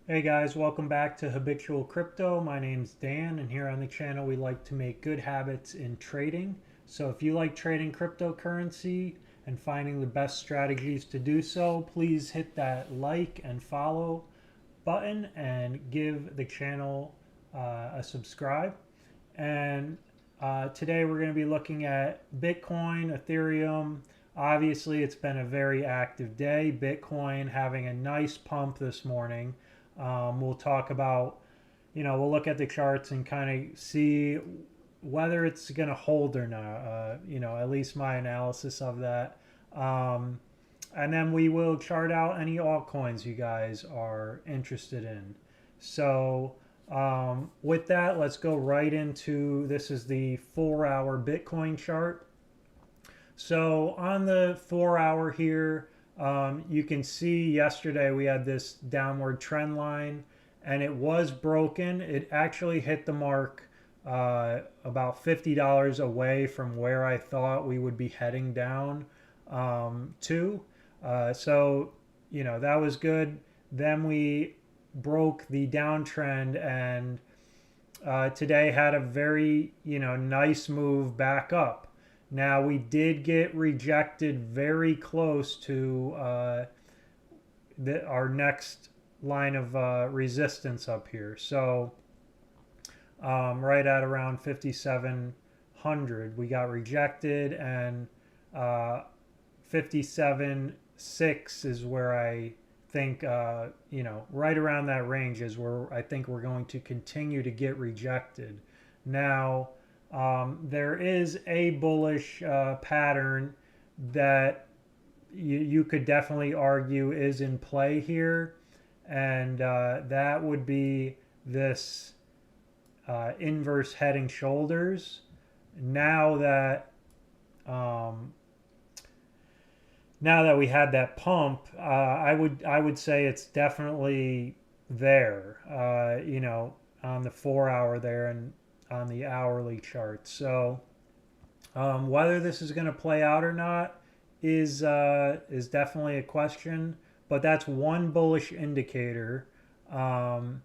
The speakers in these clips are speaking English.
Hey guys, welcome back to Habitual Crypto. My name's Dan, and here on the channel we like to make good habits in trading. So if you like trading cryptocurrency and finding the best strategies to do so, please hit that like and follow button and give the channel a subscribe. And today we're going to be looking at Bitcoin, Ethereum. Obviously, it's been a very active day. Bitcoin having a nice pump this morning. We'll talk about, we'll look at the charts and kind of see whether it's going to hold or not. At least my analysis of that. And then we will chart out any altcoins you guys are interested in. So, with that, let's go right into this is the 4 hour Bitcoin chart. So, on the 4 hour here, you can see yesterday we had this downward trend line and it was broken. It actually hit the mark about $50 away from where I thought we would be heading down to. So, that was good. Then we broke the downtrend and today had a very, nice move back up. Now we did get rejected very close to our next line of resistance up here. So right at around 5,700, we got rejected, and 57.6 is where I think, right around that range is where I think we're going to continue to get rejected. Now, there is a bullish pattern that you could definitely argue is in play here, and that would be this inverse head and shoulders. Now that um, now that we had that pump, I would say it's definitely there. On the 4 hour there and on the hourly chart. So whether this is going to play out or not is definitely a question. But that's one bullish indicator. Um,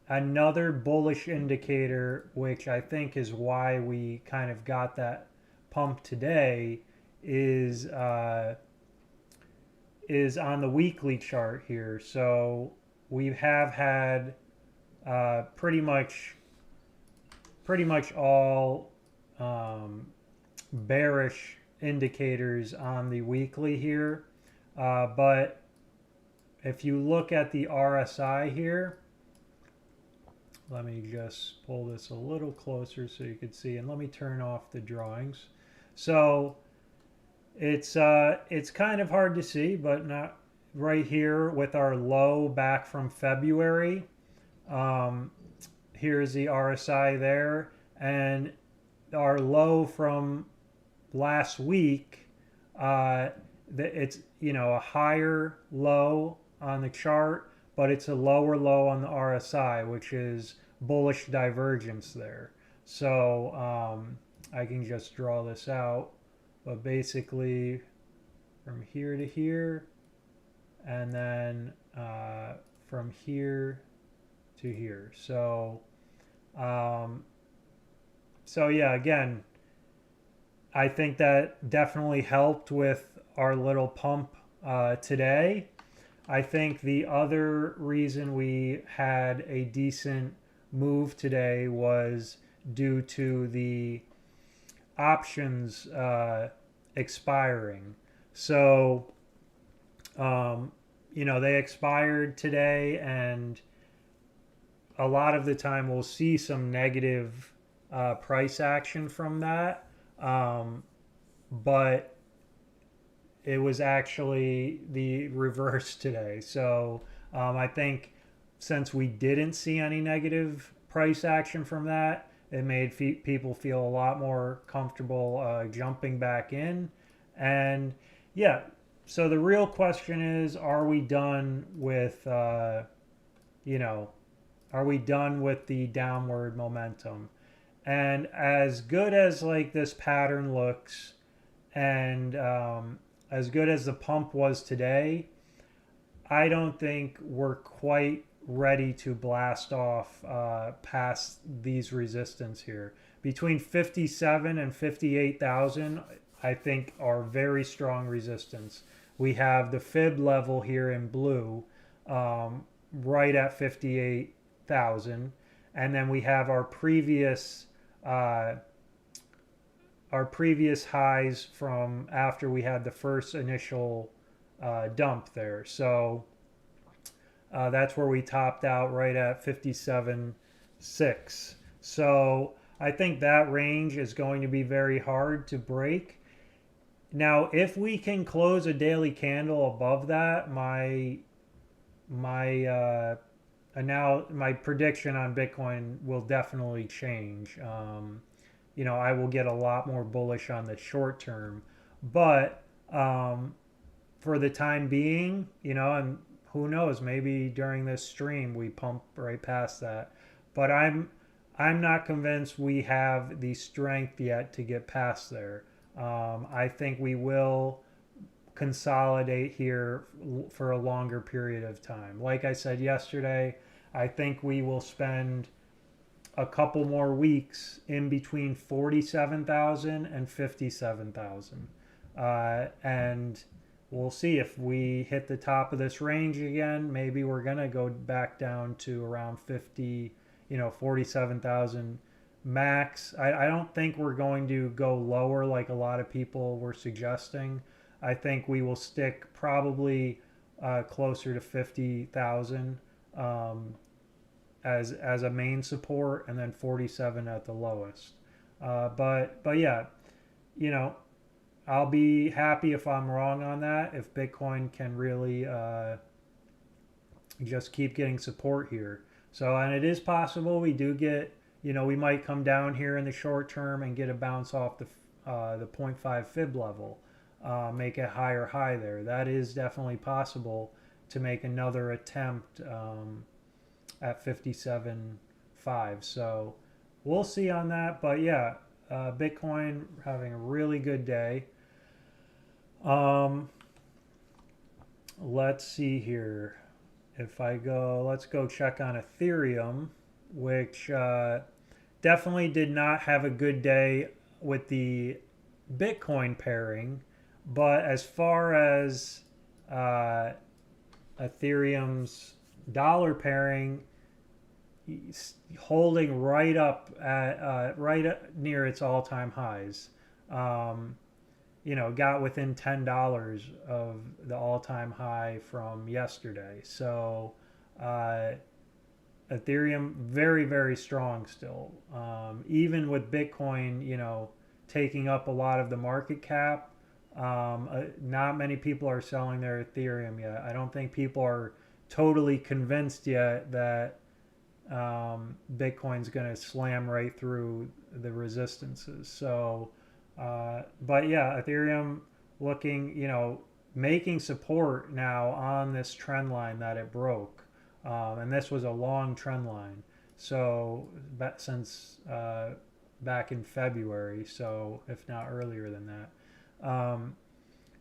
Another bullish indicator, which I think is why we kind of got that pump today, is is on the weekly chart here. So we have had pretty much all bearish indicators on the weekly here. But if you look at the RSI here, let me just pull this a little closer so you can see, and let me turn off the drawings. So it's kind of hard to see, but not right here with our low back from February. Um, Here's the RSI there, and our low from last week. It's a higher low on the chart, but it's a lower low on the RSI, which is bullish divergence there. So I can just draw this out, but basically from here to here, and then from here to here. Um, so yeah, again, I think that definitely helped with our little pump today. I think the other reason we had a decent move today was due to the options expiring. So, they expired today, and a lot of the time we'll see some negative price action from that. But it was actually the reverse today. So I think since we didn't see any negative price action from that, it made people feel a lot more comfortable jumping back in. And yeah, so the real question is, are we done with, you know, are we done with the downward momentum? And as good as like this pattern looks, and as good as the pump was today, I don't think we're quite ready to blast off past these resistance here. Between 57 and 58,000, I think are very strong resistance. We have the fib level here in blue, right at 58,000, and then we have uh, our previous highs from after we had the first initial dump there. So that's where we topped out right at 57.6. So I think that range is going to be very hard to break. Now, if we can close a daily candle above that, my now my prediction on Bitcoin will definitely change. I will get a lot more bullish on the short term, but for the time being, and who knows, maybe during this stream we pump right past that. But I'm not convinced we have the strength yet to get past there. I think we will consolidate here for a longer period of time. Like I said yesterday, I think we will spend a couple more weeks in between 47,000 and 57,000. And we'll see if we hit the top of this range again. Maybe we're going to go back down to around 47,000 max. I don't think we're going to go lower like a lot of people were suggesting. I think we will stick probably closer to 50,000 as a main support, and then 47 at the lowest. But yeah, I'll be happy if I'm wrong on that. If Bitcoin can really just keep getting support here. So, and it is possible we do get, we might come down here in the short term and get a bounce off the 0.5 fib level, make a higher high there. That is definitely possible to make another attempt at 57.5. So we'll see on that. But yeah, Bitcoin having a really good day. Let's see here. Let's go check on Ethereum, which definitely did not have a good day with the Bitcoin pairing. But as far as Ethereum's dollar pairing, holding right up at near its all-time highs. Got within $10 of the all-time high from yesterday. So Ethereum very, very strong still. Even with Bitcoin, taking up a lot of the market cap, not many people are selling their Ethereum yet. I don't think people are totally convinced yet that Bitcoin's going to slam right through the resistances. So, but yeah, Ethereum looking, making support now on this trend line that it broke. And this was a long trend line. So, since back in February, so if not earlier than that.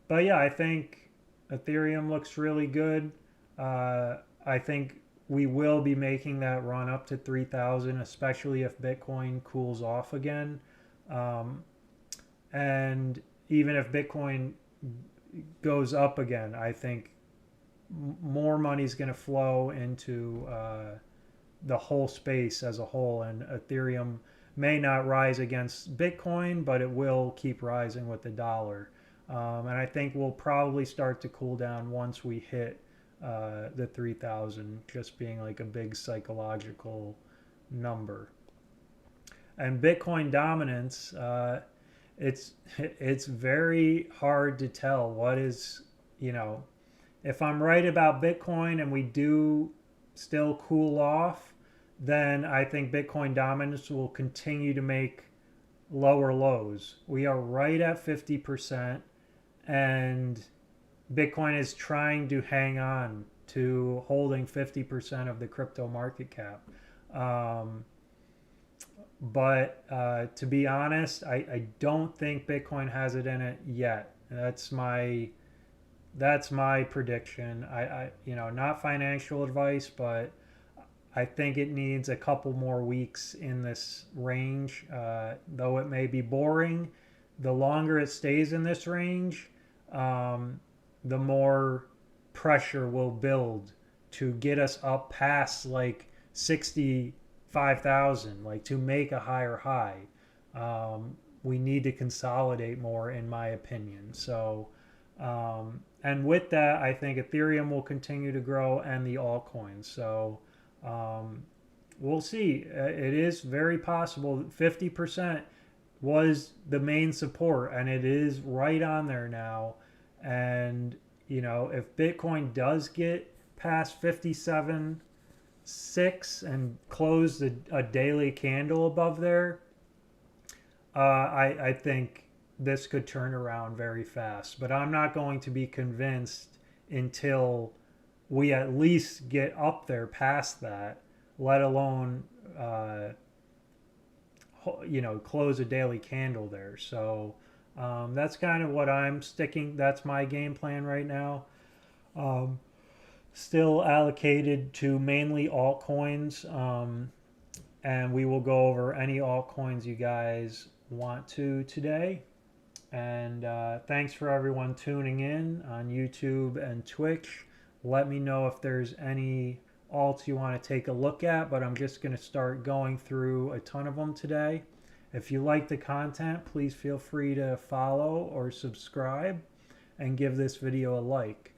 But yeah, I think Ethereum looks really good. I think we will be making that run up to 3,000, especially if Bitcoin cools off again. And even if Bitcoin goes up again, I think more money is going to flow into the whole space as a whole. And Ethereum may not rise against Bitcoin, but it will keep rising with the dollar. And I think we'll probably start to cool down once we hit the 3,000, just being like a big psychological number. And Bitcoin dominance, it's very hard to tell what is, if I'm right about Bitcoin and we do still cool off, then I think Bitcoin dominance will continue to make lower lows. We are right at 50%, and Bitcoin is trying to hang on to holding 50% of the crypto market cap. But to be honest, I don't think Bitcoin has it in it yet. That's my prediction. I not financial advice, but I think it needs a couple more weeks in this range. Though it may be boring, the longer it stays in this range, um, the more pressure will build to get us up past like 65,000, like to make a higher high. We need to consolidate more, in my opinion. So, and with that, I think Ethereum will continue to grow and the altcoins. So, um, we'll see. It is very possible. 50% was the main support, and it is right on there now. And if Bitcoin does get past 57.6 and close a daily candle above there, I think this could turn around very fast. But I'm not going to be convinced until we at least get up there past that, let alone close a daily candle there. So that's kind of what I'm sticking. That's my game plan right now. Um, Still allocated to mainly altcoins, and we will go over any altcoins you guys want to today. And thanks for everyone tuning in on YouTube and Twitch. Let me know if there's any alts you want to take a look at, but I'm just going to start going through a ton of them today. If you like the content, please feel free to follow or subscribe and give this video a like.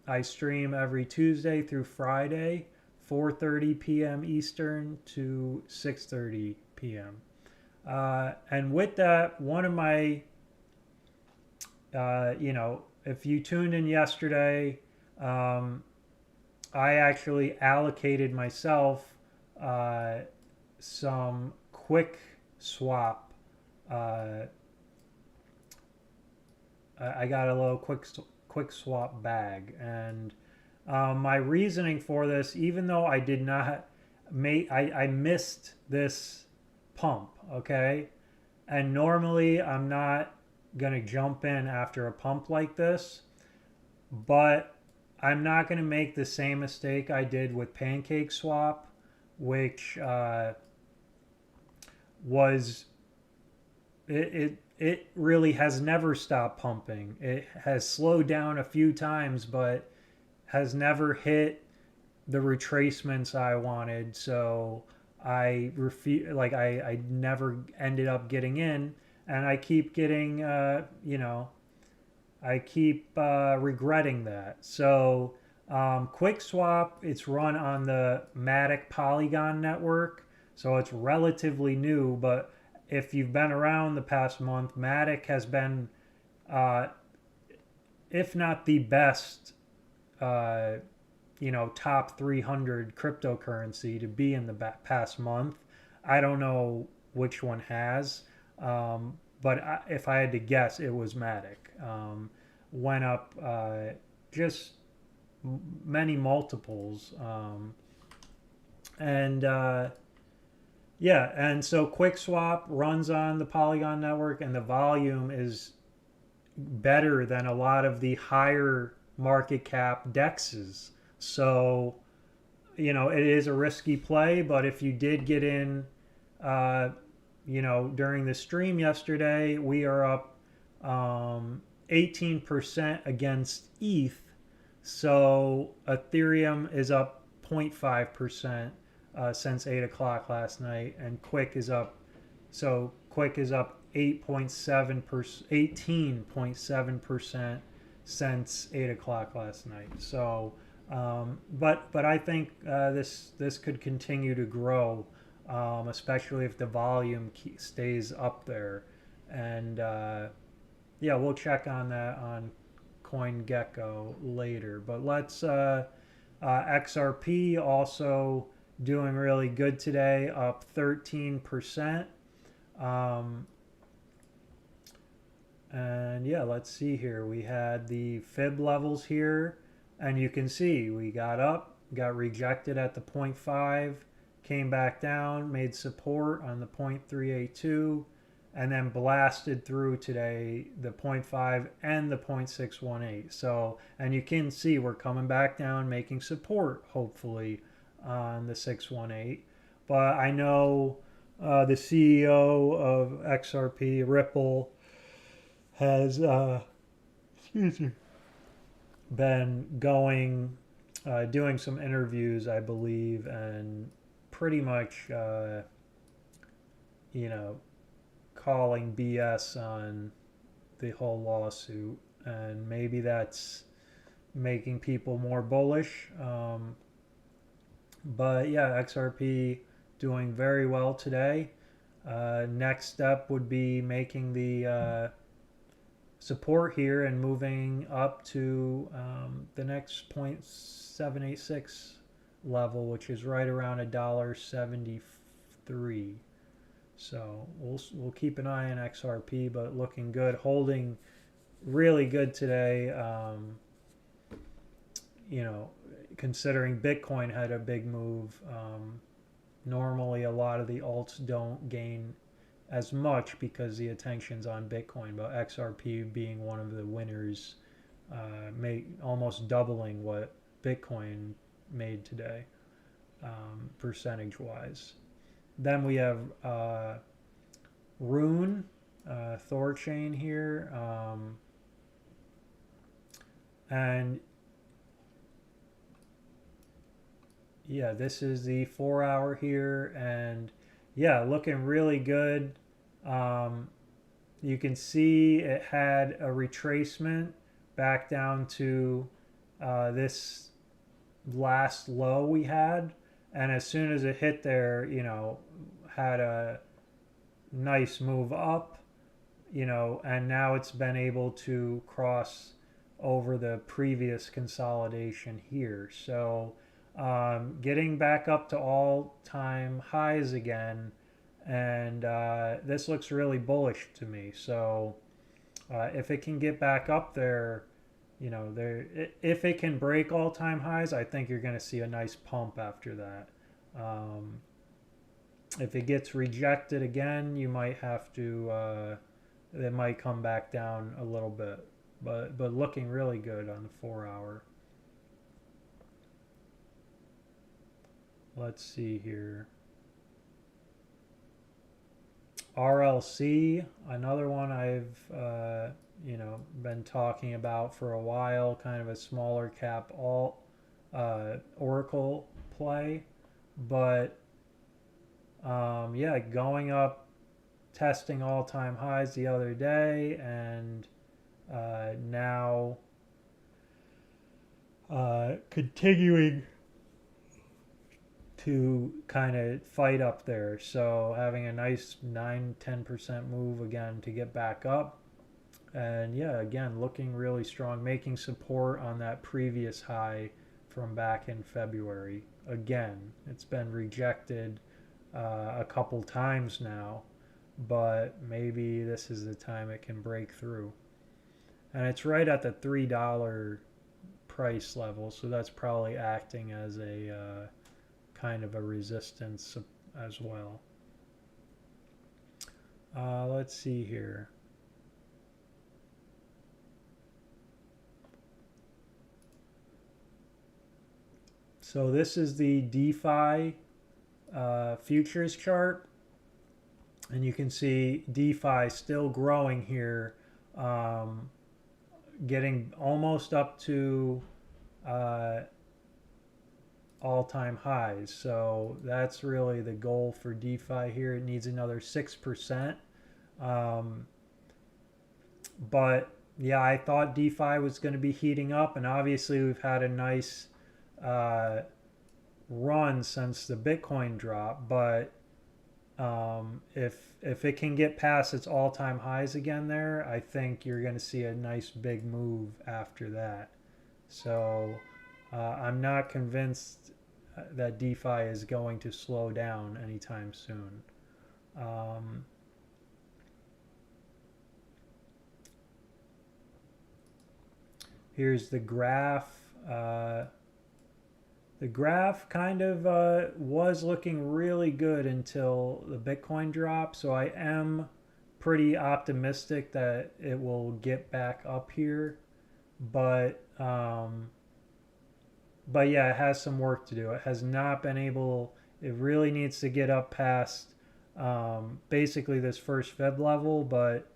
I stream every Tuesday through Friday, 4:30 p.m. Eastern to 6:30 p.m. And with that, one of my, if you tuned in yesterday, I actually allocated myself some quick swap. I got a little quick swap bag, and my reasoning for this, even though I did not I missed this pump, okay, and normally I'm not gonna jump in after a pump like this, but I'm not gonna make the same mistake I did with Pancake Swap, which was it really has never stopped pumping. It has slowed down a few times, but has never hit the retracements I wanted. So I refuse. Like I never ended up getting in, and I keep getting I keep regretting that. So Quick Swap, it's run on the Matic Polygon network, so it's relatively new, but if you've been around the past month, Matic has been, uh, if not the best, uh, top 300 cryptocurrency to be in the past month. I don't know which one has, but if I had to guess, it was Matic. Went up just many multiples, and yeah, and so QuickSwap runs on the Polygon network, and the volume is better than a lot of the higher market cap dexes. So, it is a risky play, but if you did get in, during the stream yesterday, we are up 18% against ETH. So Ethereum is up 0.5%. Since 8 o'clock last night, and Quick is up. So Quick is up 18.7% since 8 o'clock last night. So, but I think this could continue to grow, especially if the volume stays up there. And yeah, we'll check on that on CoinGecko later. But let's XRP also doing really good today, up 13%. And yeah, let's see here. We had the fib levels here, and you can see we got up, got rejected at the 0.5, came back down, made support on the 0.382, and then blasted through today the 0.5 and the 0.618. So, and you can see we're coming back down, making support, hopefully. on the 618. But I know the CEO of XRP, Ripple, has excuse me, been doing some interviews, I believe, and pretty much, you know, calling BS on the whole lawsuit. And maybe that's making people more bullish. But yeah, XRP doing very well today. Next step would be making the support here and moving up to the next 0.786 level, which is right around $1.73. So we'll keep an eye on XRP, but looking good, holding really good today. You know, considering Bitcoin had a big move. Normally, a lot of the alts don't gain as much because the attention's on Bitcoin, but XRP being one of the winners, almost doubling what Bitcoin made today, percentage wise. Then we have Rune, Thorchain here, and yeah, this is the 4 hour here, and yeah, looking really good. You can see it had a retracement back down to this last low we had, and as soon as it hit there, you know, had a nice move up, you know, and now it's been able to cross over the previous consolidation here. So getting back up to all-time highs again, and this looks really bullish to me. So if it can get back up there, you know, if it can break all-time highs, I think you're going to see a nice pump after that. If it gets rejected again, you might have to, it might come back down a little bit, but looking really good on the 4 hour. Let's see here. RLC, another one I've you know, been talking about for a while, kind of a smaller cap Oracle play, but yeah, going up, testing all-time highs the other day, and now continuing to kind of fight up there. So having a nice 9-10% move again to get back up. And yeah, again, looking really strong, making support on that previous high from back in February. Again, it's been rejected a couple times now, but maybe this is the time it can break through. And it's right at the $3 price level, so that's probably acting as a kind of a resistance as well. Let's see here. So this is the DeFi futures chart, and you can see DeFi still growing here, getting almost up to all-time highs. So that's really the goal for DeFi here. It needs another 6%. But yeah, I thought DeFi was going to be heating up, and obviously we've had a nice run since the Bitcoin drop. But if it can get past its all-time highs again there, I think you're going to see a nice big move after that. So I'm not convinced that DeFi is going to slow down anytime soon. Here's the graph. The graph kind of was looking really good until the Bitcoin drop, so I am pretty optimistic that it will get back up here. But but yeah, it has some work to do. It has not been able. It really needs to get up past basically this first Fib level, but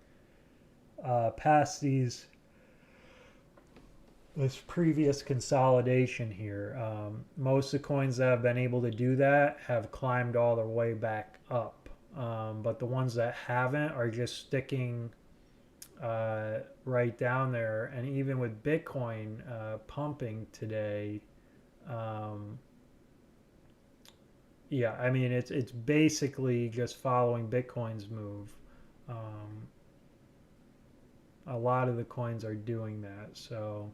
past this previous consolidation here. Most of the coins that have been able to do that have climbed all the way back up, but the ones that haven't are just sticking right down there. And even with Bitcoin pumping today, um, yeah, I mean it's basically just following Bitcoin's move. Um, a lot of the coins are doing that. So,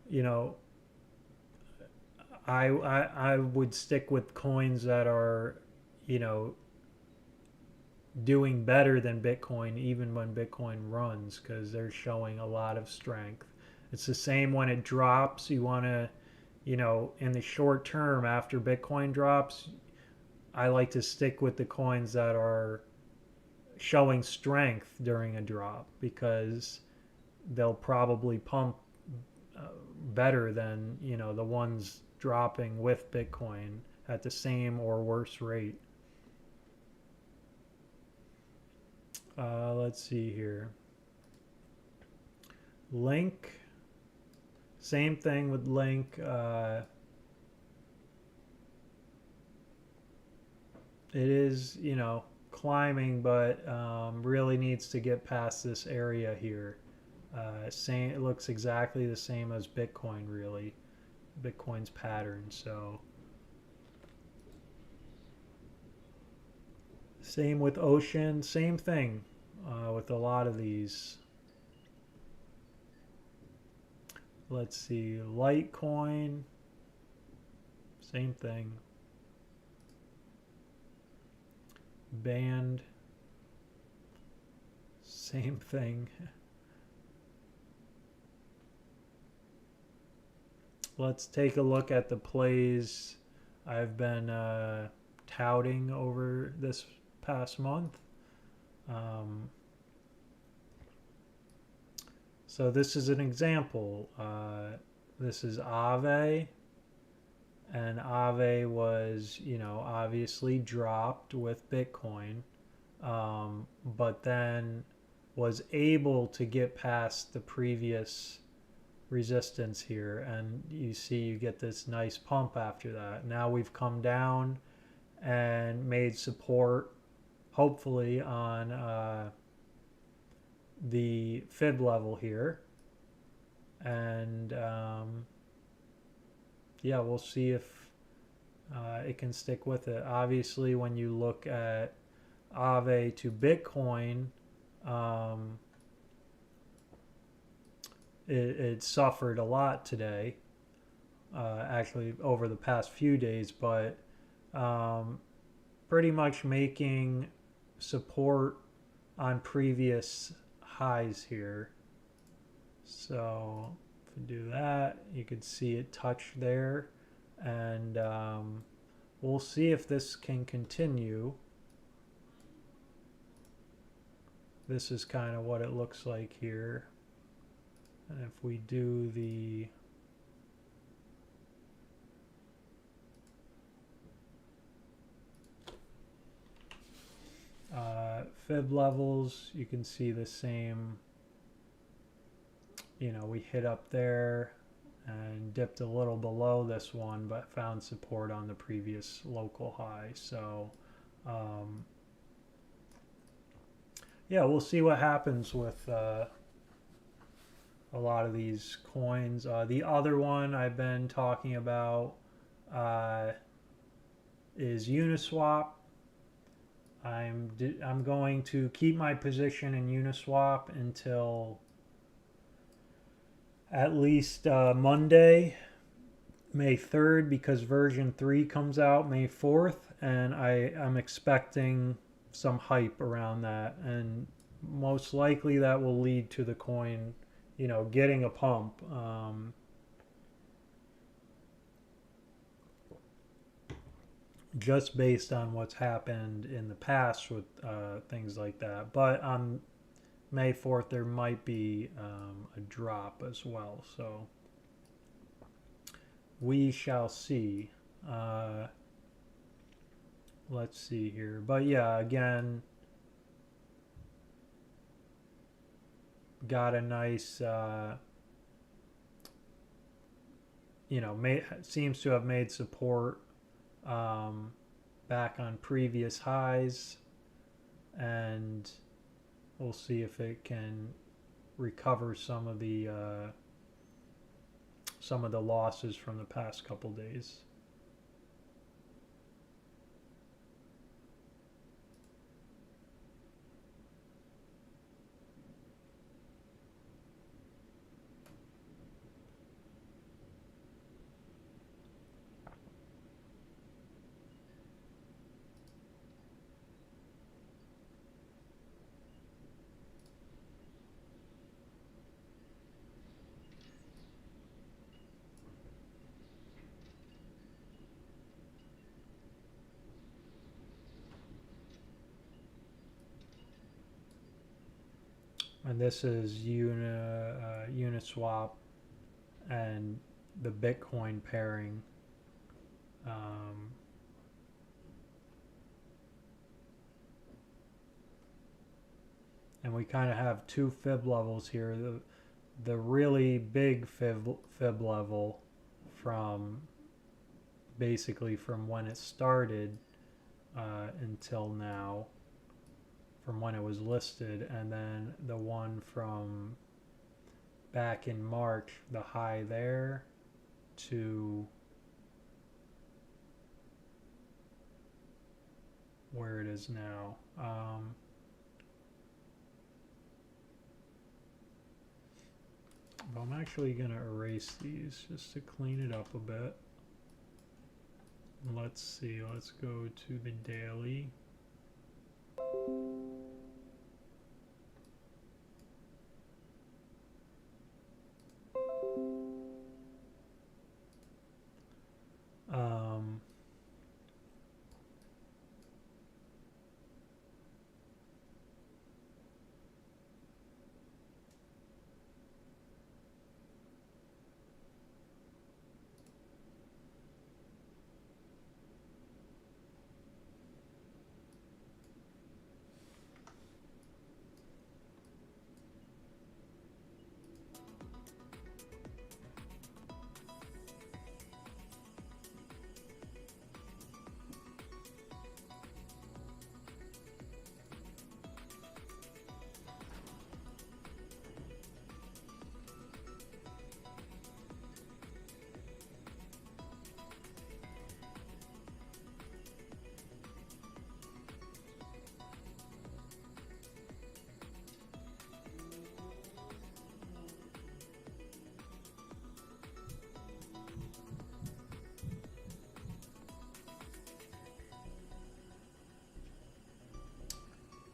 you know, I would stick with coins that are, you know, doing better than Bitcoin even when Bitcoin runs, because they're showing a lot of strength. It's the same when it drops. You want to, you know, in the short term after Bitcoin drops, I like to stick with the coins that are showing strength during a drop, because they'll probably pump uh, better than, you know, the ones dropping with Bitcoin at the same or worse rate. Let's see here. Link, same thing with Link. It is, you know, climbing, but really needs to get past this area here. Same, it looks exactly the same as Bitcoin, really. Bitcoin's pattern. So same with Ocean, same thing with a lot of these. Let's see, Litecoin, same thing. Band, same thing. Let's take a look at the plays I've been touting over this past month. Um, so this is an example. This is Aave, and Aave was, you know, obviously dropped with Bitcoin, but then was able to get past the previous resistance here, and you see you get this nice pump after that. Now we've come down and made support, hopefully on the fib level here, and yeah, we'll see if it can stick with it. Obviously, when you look at Aave to Bitcoin, um, it suffered a lot today, actually over the past few days, but um, pretty much making support on previous highs here. So if we do that, you could see it touch there, and we'll see if this can continue. This is kind of what it looks like here. And if we do the fib levels, you can see the same, you know, we hit up there and dipped a little below this one, but found support on the previous local high. So yeah, we'll see what happens with a lot of these coins. The other one I've been talking about uh, is Uniswap. I'm going to keep my position in Uniswap until at least Monday, May 3rd, because version 3 comes out May 4th, and I'm expecting some hype around that, and most likely that will lead to the coin, you know, getting a pump. Just based on what's happened in the past with things like that. But on May 4th, there might be a drop as well. So we shall see. Let's see here. But yeah, again, got a nice, seems to have made support back on previous highs, and we'll see if it can recover some of the losses from the past couple days. And this is Uniswap and the Bitcoin pairing. And we kind of have two fib levels here. The really big fib level from basically from when it started until now, from when it was listed, and then the one from back in March, the high there to where it is now. But I'm actually going to erase these just to clean it up a bit. Let's see, let's go to the daily.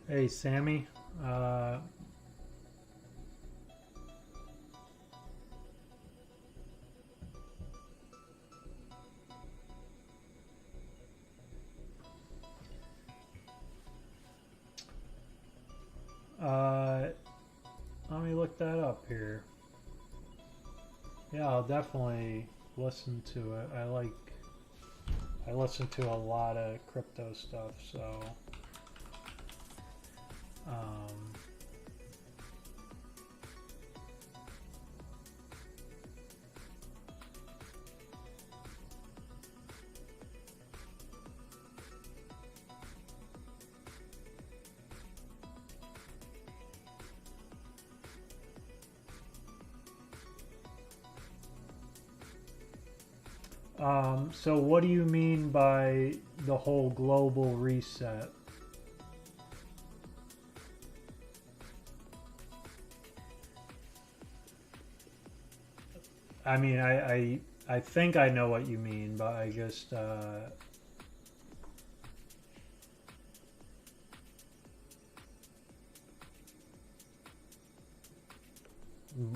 Hey, Sammy. Let me look that up here. Yeah, I'll definitely listen to it. I listen to a lot of crypto stuff, so so what do you mean by the whole global reset? I mean, I think I know what you mean, but I just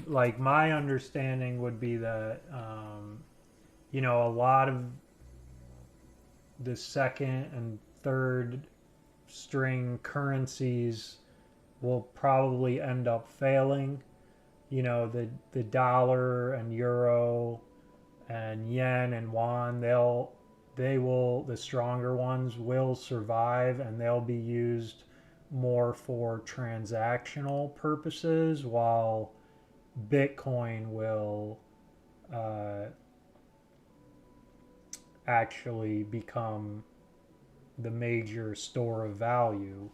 like my understanding would be that a lot of the second and third string currencies will probably end up failing. The dollar and euro and yen and yuan, the stronger ones will survive, and they'll be used more for transactional purposes, while Bitcoin will uh, actually become the major store of value.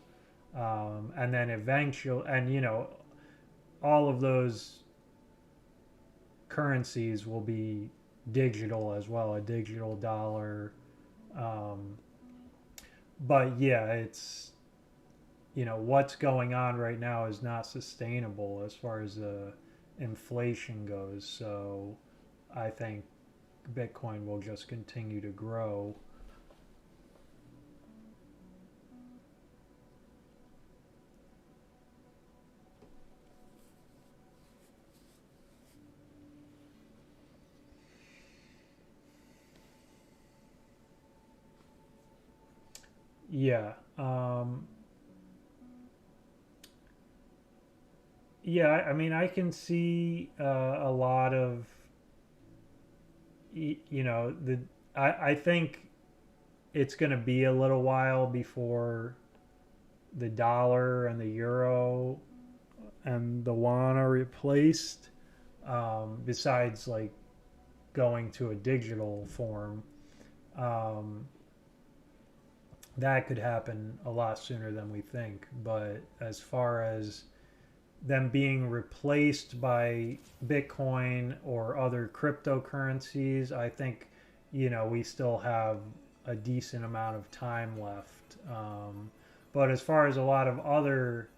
And then eventually, and all of those currencies will be digital as well, a digital dollar. Um, but yeah, it's, what's going on right now is not sustainable as far as inflation goes. So I think Bitcoin will just continue to grow. Yeah. Yeah, I mean, I can see a lot of, the. I think it's going to be a little while before the dollar and the euro and the yuan are replaced. Besides, like going to a digital form, um, that could happen a lot sooner than we think. But as far as them being replaced by Bitcoin or other cryptocurrencies, I think, we still have a decent amount of time left. But as far as a lot of other,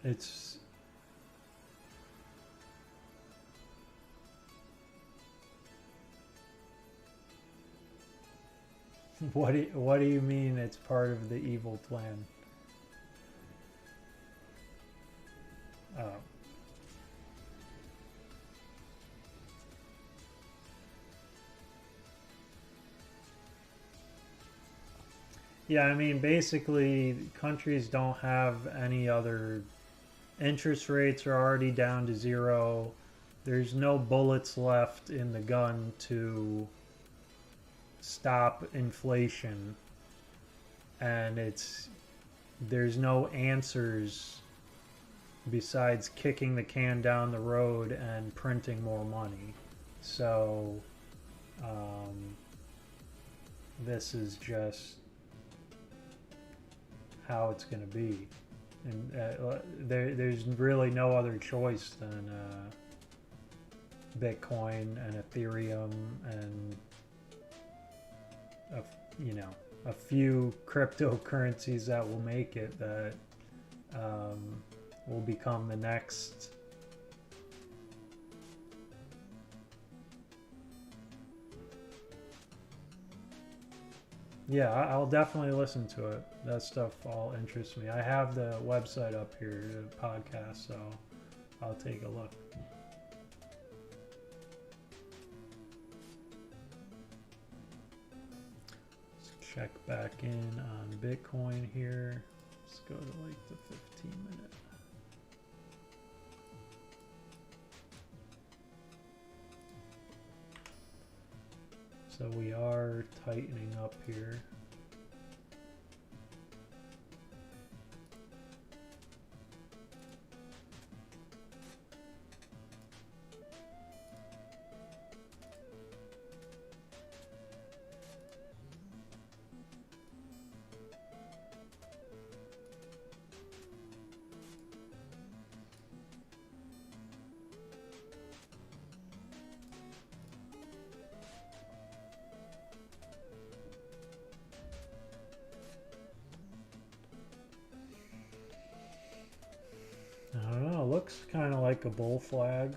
it's what do you mean it's part of the evil plan? Oh. Yeah, I mean, basically, countries don't have any other. Interest rates are already down to zero. There's no bullets left in the gun to stop inflation, and there's no answers besides kicking the can down the road and printing more money. So, um, this is just how it's going to be. And there's really no other choice than Bitcoin and Ethereum and a, you know a few cryptocurrencies that will make it, that um, will become the next. Yeah, I'll definitely listen to it. That stuff all interests me. I have the website up here, the podcast, so I'll take a look. Let's check back in on Bitcoin here. Let's go to like the 15-minute. So we are tightening up here. I don't know, it looks kind of like a bull flag.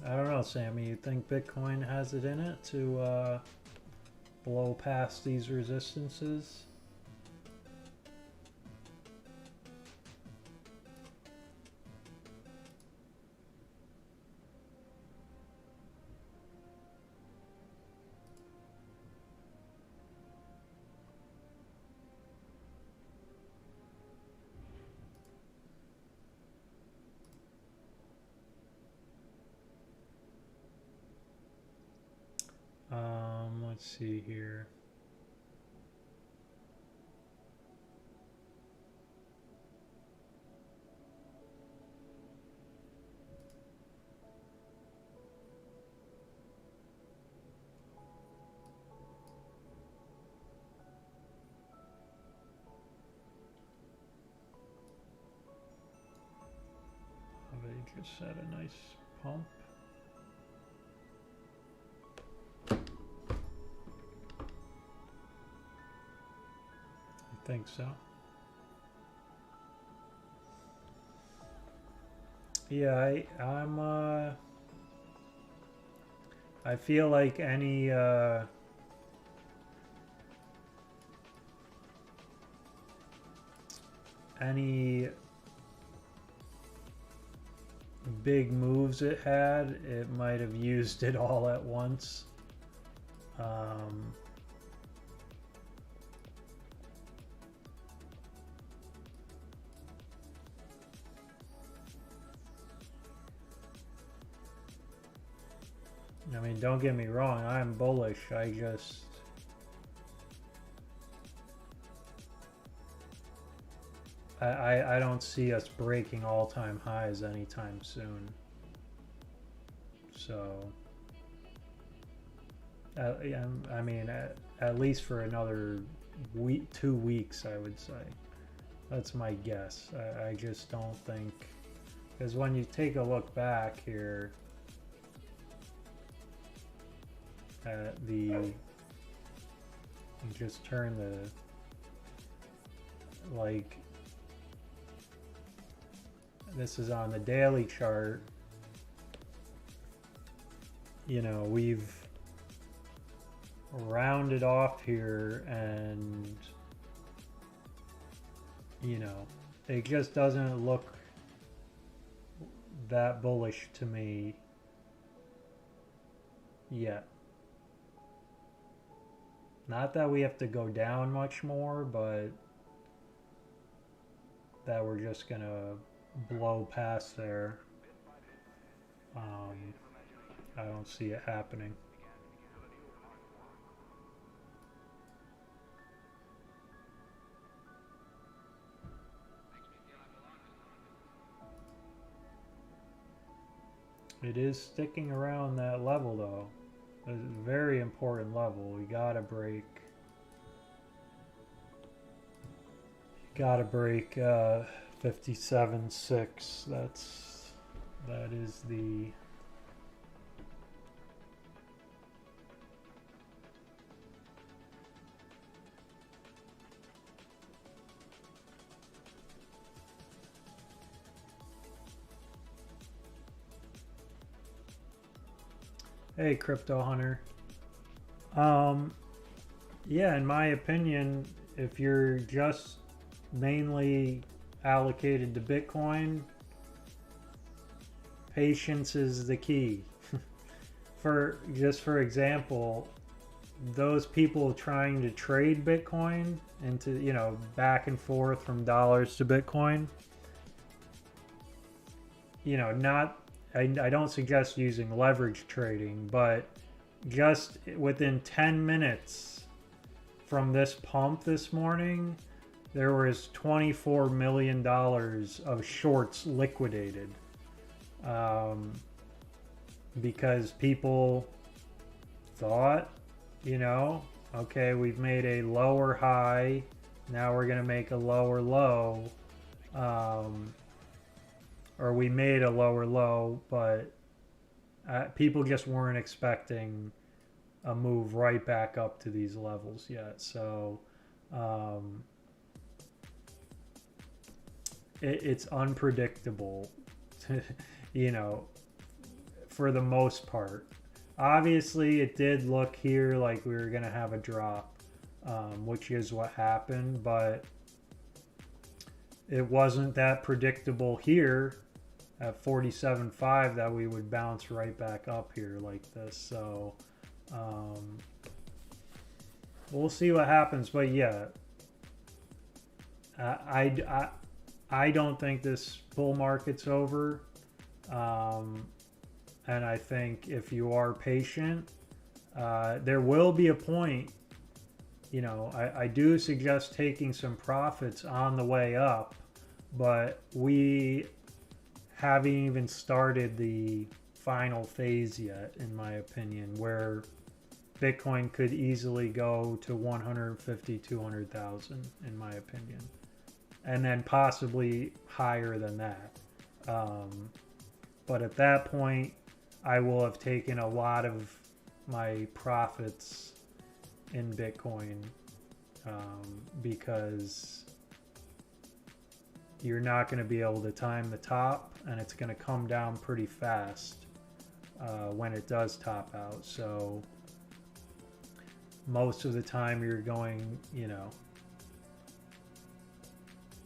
I don't know, Sammy, you think Bitcoin has it in it to blow past these resistances? Let's see here. Aave just had a nice pump. I think so. Yeah, I feel like any big moves it had, it might have used it all at once. I mean, don't get me wrong, I'm bullish. I don't see us breaking all-time highs anytime soon. So, I mean, at least for another week, 2 weeks, I would say. That's my guess. I just don't think, because when you take a look back here at the, just turn the, like, this is on the daily chart. You know, we've rounded off here, and you know, it just doesn't look that bullish to me yet. Not that we have to go down much more, but that we're just gonna blow past there. I don't see it happening. It is sticking around that level though. It's a very important level. We gotta break. Gotta break 57.6. That is the. Hey, Crypto Hunter. Yeah, in my opinion, if you're just mainly allocated to Bitcoin, patience is the key. For example, those people trying to trade Bitcoin into, you know, back and forth from dollars to Bitcoin, you know, I don't suggest using leverage trading, but just within 10 minutes from this pump this morning, there was $24 million of shorts liquidated, because people thought, you know, okay, we've made a lower high, now we're going to make a lower low, or we made a lower low, but people just weren't expecting a move right back up to these levels yet. So it's unpredictable, you know, for the most part. Obviously, it did look here like we were going to have a drop, which is what happened, but it wasn't that predictable here at 47.5 that we would bounce right back up here like this. So we'll see what happens, but yeah, I don't think this bull market's over, and I think if you are patient, There will be a point, you know, I do suggest taking some profits on the way up, but we haven't even started the final phase yet, in my opinion, where Bitcoin could easily go to 150, 200,000, in my opinion, and then possibly higher than that. But at that point, I will have taken a lot of my profits in Bitcoin, because you're not going to be able to time the top, and it's going to come down pretty fast when it does top out. So most of the time you're going, you know,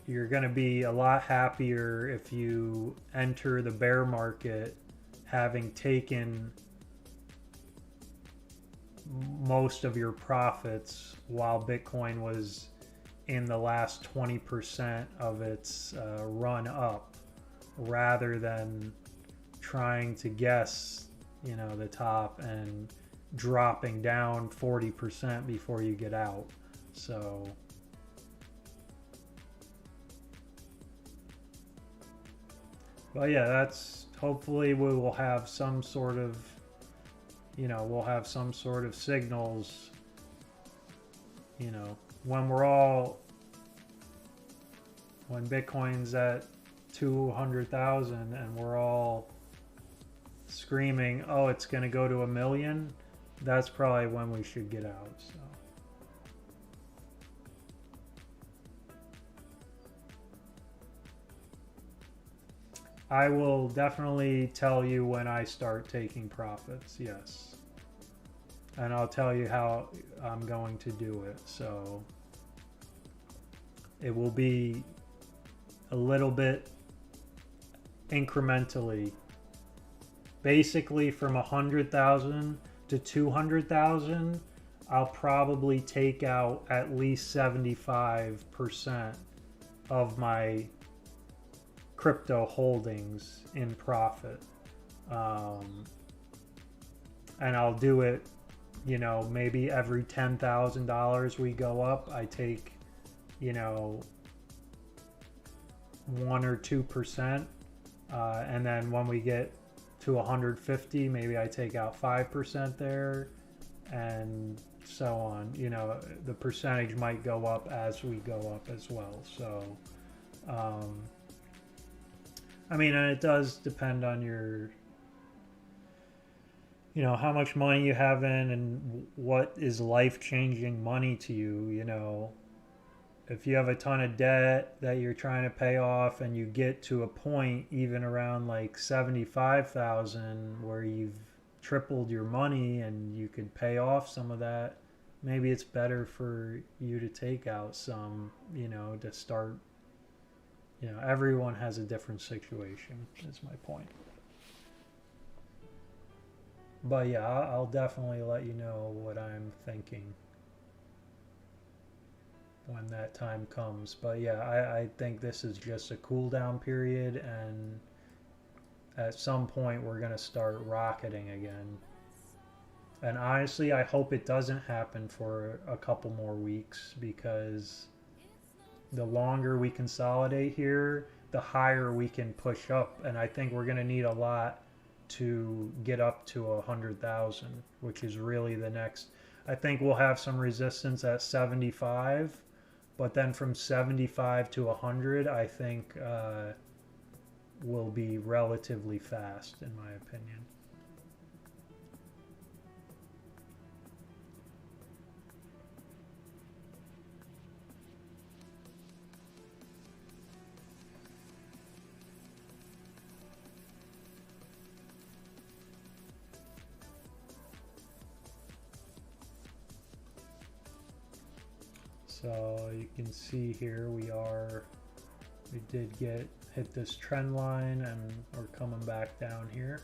you're going to be a lot happier if you enter the bear market having taken most of your profits while Bitcoin was in the last 20% of its run up, rather than trying to guess, you know, the top and dropping down 40% before you get out. So but yeah, that's, hopefully we will have some sort of, you know, we'll have some sort of signals, you know, when Bitcoin's at 200,000 and we're all screaming, oh, it's going to go to 1 million, that's probably when we should get out. So I will definitely tell you when I start taking profits, yes. And I'll tell you how I'm going to do it. So it will be a little bit incrementally. Basically from 100,000 to 200,000, I'll probably take out at least 75% of my crypto holdings in profit. And I'll do it, you know, maybe every $10,000 we go up, I take, you know, 1 or 2%. And then when we get to 150, maybe I take out 5% there, and so on. You know, the percentage might go up as we go up as well. So I mean, and it does depend on your, you know, how much money you have in and what is life-changing money to you. You know, if you have a ton of debt that you're trying to pay off and you get to a point even around like 75,000 where you've tripled your money and you could pay off some of that, maybe it's better for you to take out some, you know, to start. You know, everyone has a different situation, is my point. But yeah, I'll definitely let you know what I'm thinking when that time comes. But yeah, I think this is just a cool down period, and at some point we're going to start rocketing again. And honestly, I hope it doesn't happen for a couple more weeks, because the longer we consolidate here, the higher we can push up. And I think we're going to need a lot to get up to 100,000, which is really the next. I think we'll have some resistance at 75, but then from 75 to 100, I think will be relatively fast, in my opinion. So you can see here we did hit this trend line, and we're coming back down here.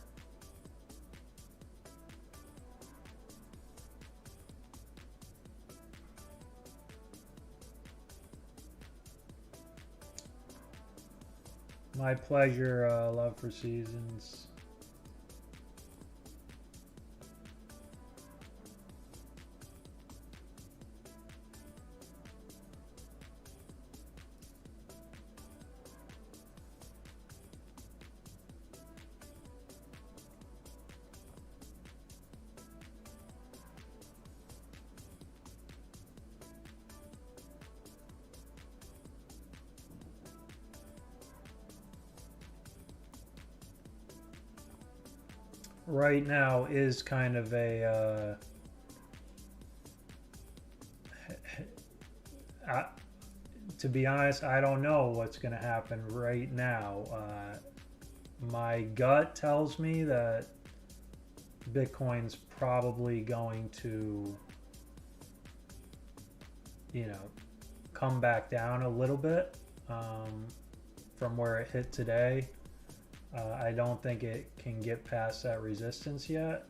My pleasure, Love for Seasons. right now is kind of a to be honest, I don't know what's going to happen right now. My gut tells me that Bitcoin's probably going to, come back down a little bit from where it hit today. I don't think it can get past that resistance yet.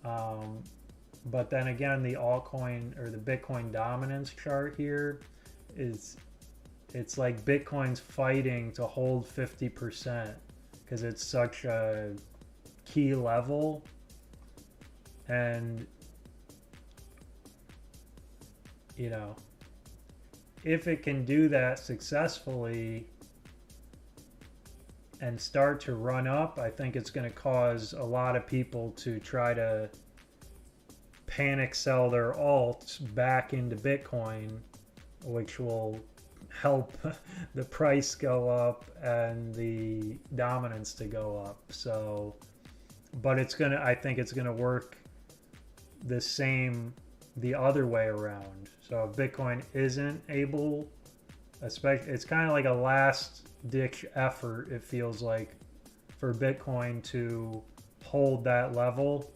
But then again, the altcoin or the Bitcoin dominance chart here it's like Bitcoin's fighting to hold 50% because it's such a key level. And if it can do that successfully and start to run up, I think it's going to cause a lot of people to try to panic sell their alts back into Bitcoin, which will help the price go up and the dominance to go up. So, but I think it's gonna work the other way around. So if Bitcoin isn't able, especially, it's kind of like a last ditch effort, it feels like, for Bitcoin to hold that level.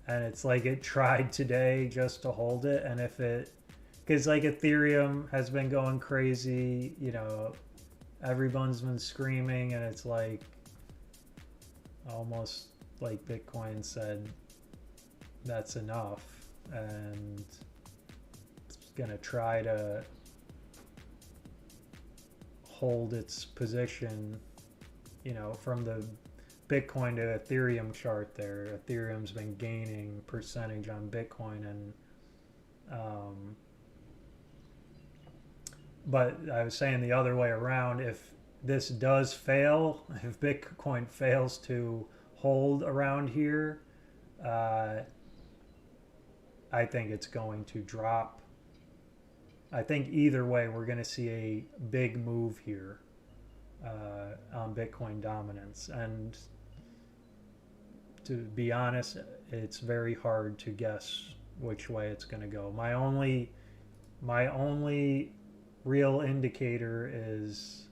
And it's like it tried today just to hold it, and because like Ethereum has been going crazy, everyone's been screaming, and it's like almost like Bitcoin said that's enough, and it's gonna try to hold its position, from the Bitcoin to Ethereum chart there. Ethereum's been gaining percentage on Bitcoin, and but I was saying the other way around, if this does fail, if Bitcoin fails to hold around here, I think it's going to drop. I think either way we're going to see a big move here on Bitcoin dominance, and to be honest, it's very hard to guess which way it's going to go. My only real indicator is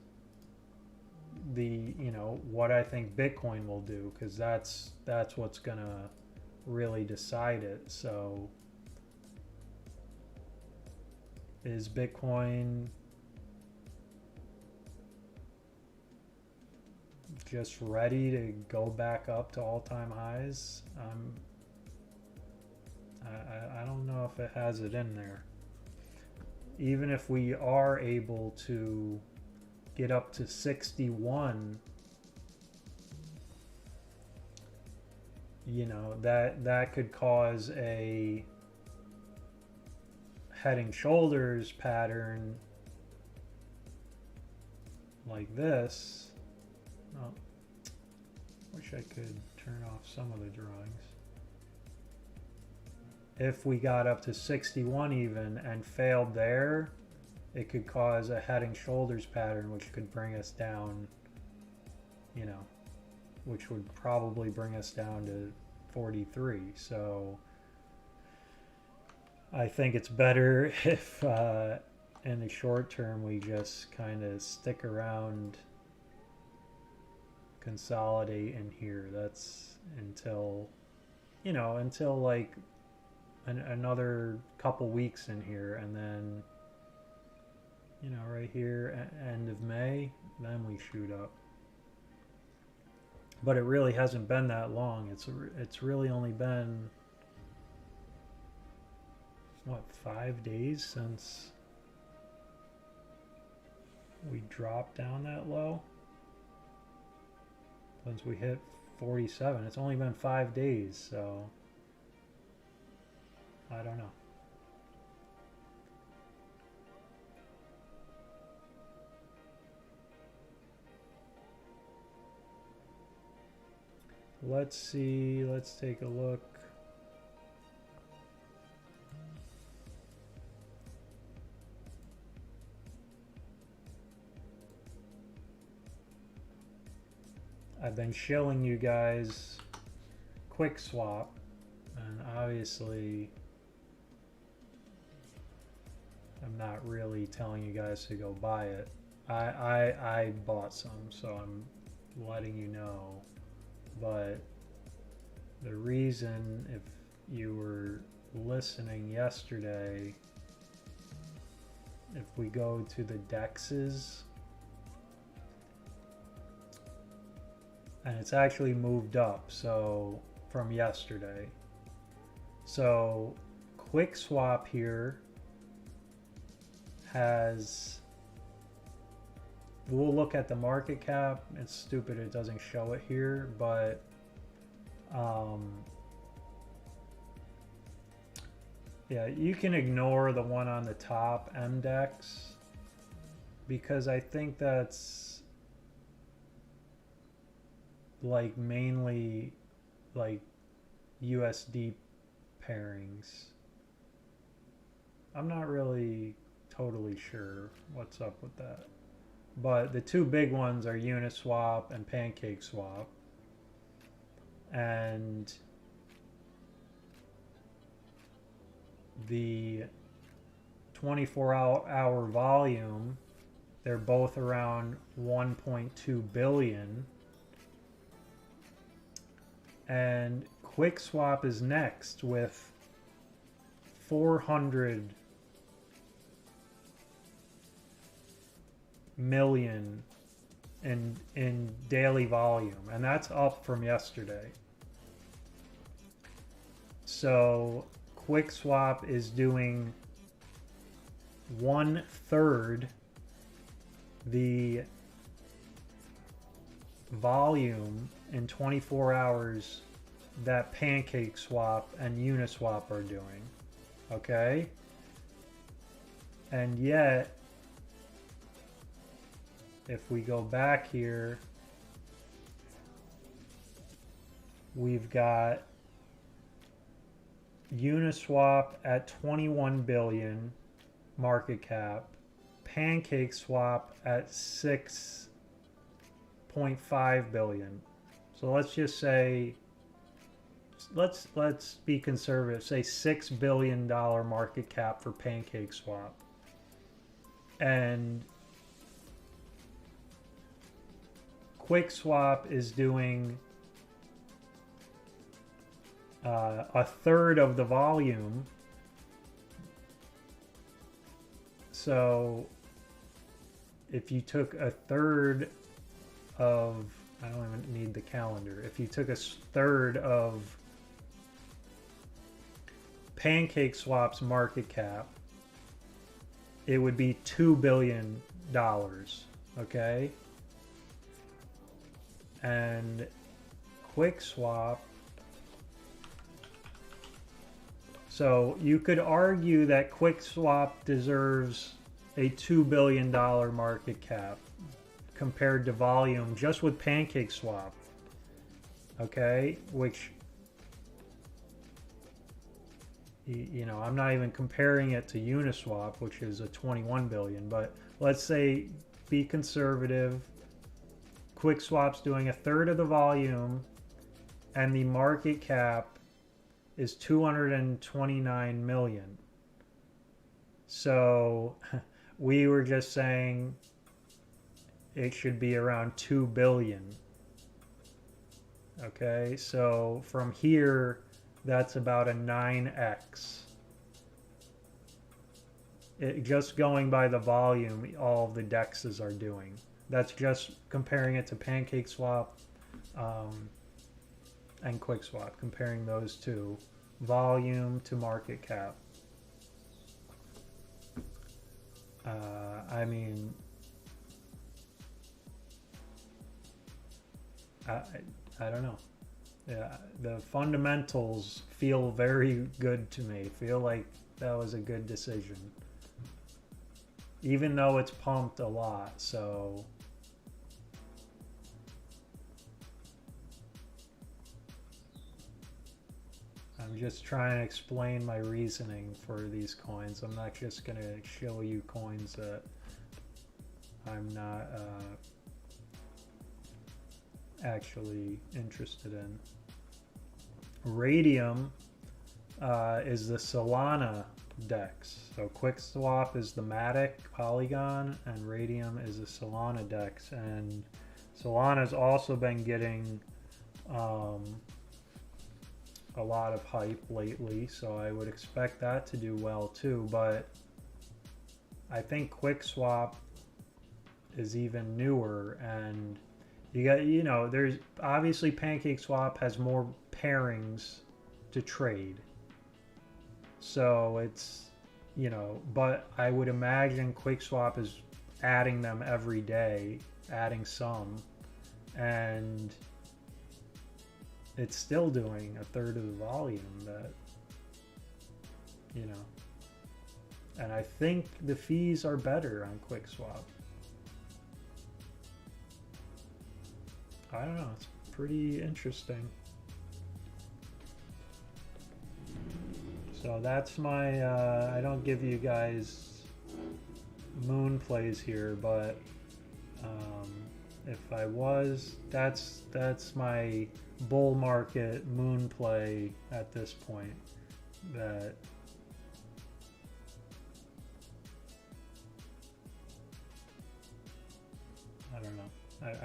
what I think Bitcoin will do, because that's what's going to really decide it. So is Bitcoin just ready to go back up to all-time highs? I don't know if it has it in there. Even if we are able to get up to 61, that could cause a head and shoulders pattern like this. Oh, wish I could turn off some of the drawings. If we got up to 61 even and failed there, it could cause a head and shoulders pattern, which could bring us down, which would probably bring us down to 43. So I think it's better if in the short term we just kind of stick around, consolidate in here. That's until like another couple weeks in here, and then right here end of May, then we shoot up. But it really hasn't been that long. It's really only been, what, 5 days since we dropped down that low, since we hit 47. It's only been 5 days, so I don't know. Let's see, let's take a look. I've been showing you guys quick swap, and obviously I'm not really telling you guys to go buy it. I bought some, so I'm letting you know. But the reason, if you were listening yesterday, if we go to the dexes, and it's actually moved up, so from yesterday. So quick swap here has, we'll look at the market cap. It's stupid it doesn't show it here, but yeah, you can ignore the one on the top, MDEX, because I think that's like mainly like USD pairings. I'm not really totally sure what's up with that. But the two big ones are Uniswap and PancakeSwap. And the 24-hour volume, they're both around 1.2 billion. And QuickSwap is next with 400 million in daily volume, and that's up from yesterday. So QuickSwap is doing 1/3 the volume in 24 hours that PancakeSwap and Uniswap are doing. Okay? And yet, if we go back here, we've got Uniswap at 21 billion market cap, PancakeSwap at 6.5 billion. So let's just say, let's be conservative, say $6 billion market cap for PancakeSwap. And QuickSwap is doing 1/3 of the volume. So if you took 1/3 of, I don't even need the calendar, if you took 1/3 of PancakeSwap's market cap, it would be $2 billion, okay? And QuickSwap, so you could argue that QuickSwap deserves a $2 billion market cap compared to volume just with PancakeSwap, okay? Which, you know, I'm not even comparing it to Uniswap, which is a 21 billion, but let's say, be conservative, QuickSwap's doing 1/3 of the volume, and the market cap is 229 million. So we were just saying it should be around 2 billion. Okay, so from here, that's about a 9x. Just going by the volume, all of the dexes are doing. That's just comparing it to PancakeSwap and QuickSwap, comparing those two, volume to market cap. I mean, I don't know. Yeah, the fundamentals feel very good to me. Feel like that was a good decision, even though it's pumped a lot. So I'm just trying to explain my reasoning for these coins. I'm not just going to show you coins that I'm not actually interested in. Radium is the Solana DEX. So QuickSwap is the Matic Polygon, and Radium is the Solana DEX. And Solana's also been getting a lot of hype lately, so I would expect that to do well too. But I think QuickSwap is even newer, and you got, you know, there's obviously PancakeSwap has more pairings to trade. So it's, you know, but I would imagine QuickSwap is adding them every day, adding some, and it's still doing a third of the volume that, you know, and I think the fees are better on QuickSwap. I don't know, it's pretty interesting. So that's my, I don't give you guys moon plays here, but if I was, that's my bull market moon play at this point. That I don't know.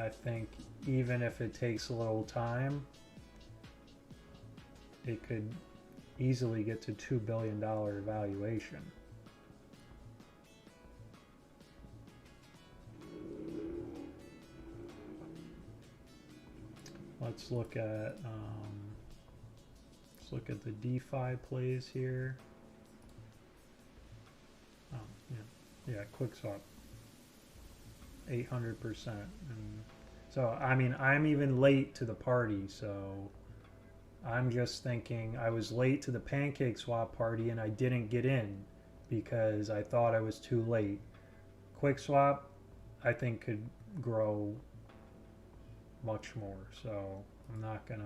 I think even if it takes a little time, it could easily get to $2 billion valuation. Let's look at the DeFi plays here. Oh, yeah, QuickSwap, 800%. And so I mean, I'm even late to the party, so I'm just thinking I was late to the PancakeSwap party and I didn't get in because I thought I was too late. QuickSwap, I think, could grow much more, so I'm not gonna.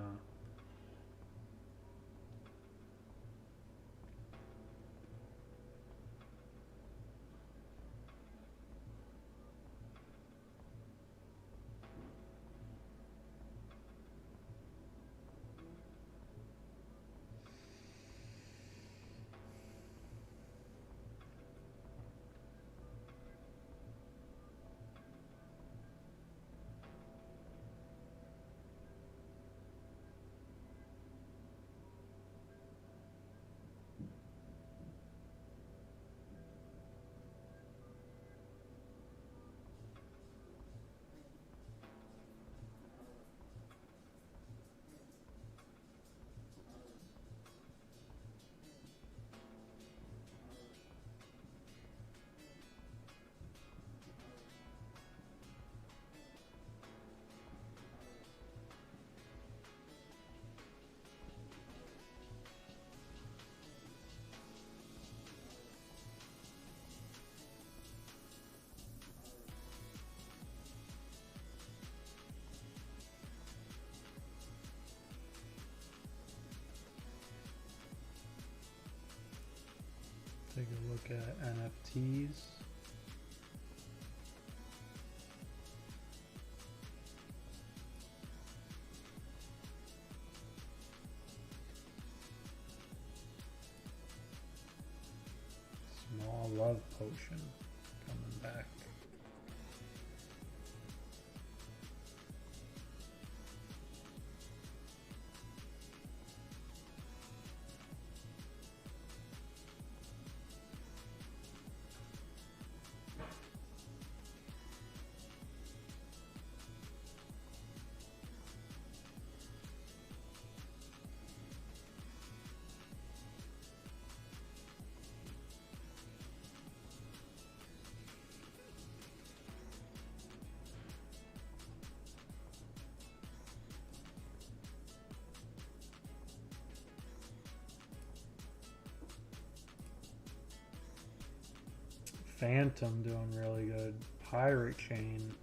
Take a look at NFTs. Small love potion coming back. Phantom doing really good. Pirate Chain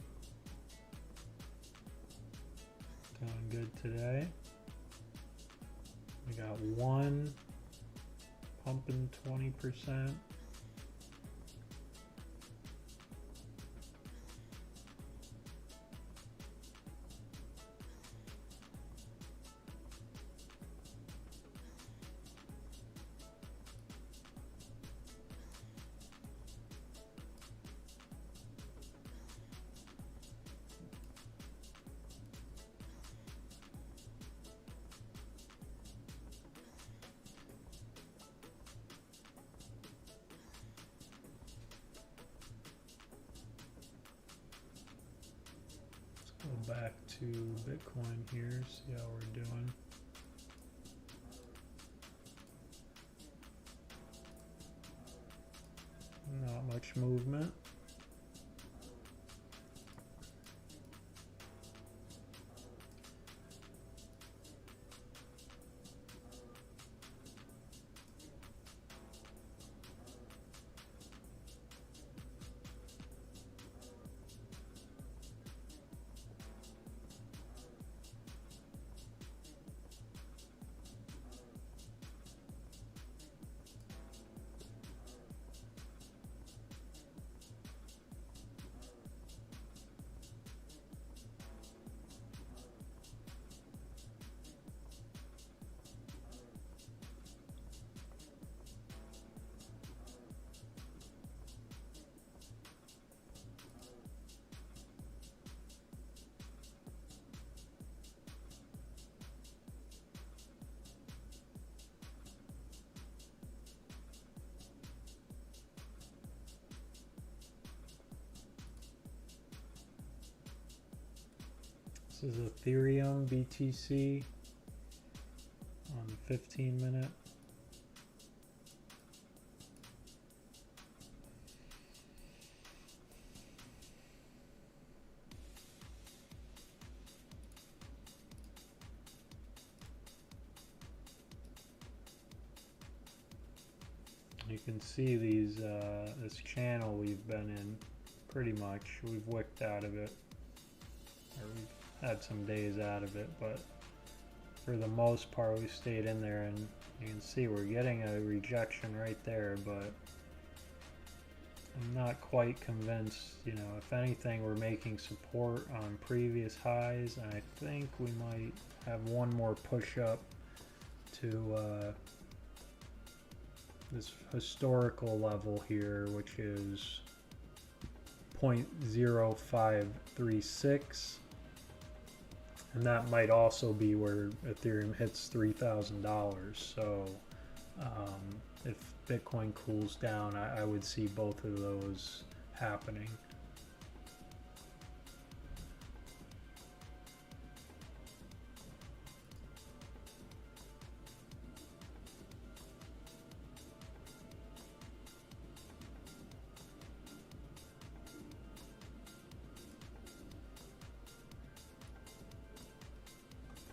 doing good today. We got one pumping 20%. to Bitcoin here, see how we're doing. Not much movement. This is Ethereum BTC on the 15-minute. You can see these this channel we've been in pretty much. We've wicked out of it, or we've had some days out of it, but for the most part we stayed in there, and you can see we're getting a rejection right there, but I'm not quite convinced. You know, if anything, we're making support on previous highs, and I think we might have one more push up to this historical level here, which is 0.0536. And that might also be where Ethereum hits $3,000. So if Bitcoin cools down, I would see both of those happening.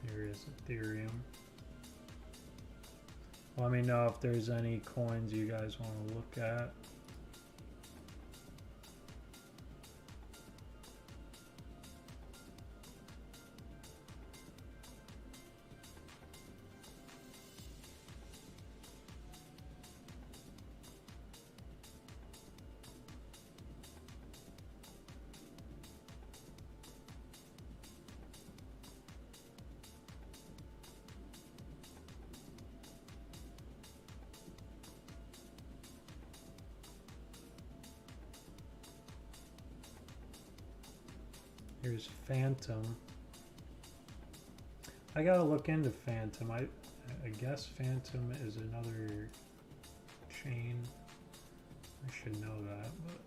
Here is Ethereum. Let me know if there's any coins you guys want to look at. Here's Phantom. I gotta look into Phantom. I guess Phantom is another chain. I should know that, but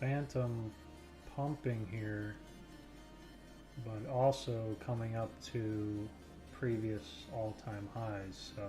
Phantom pumping here, but also coming up to previous all-time highs, so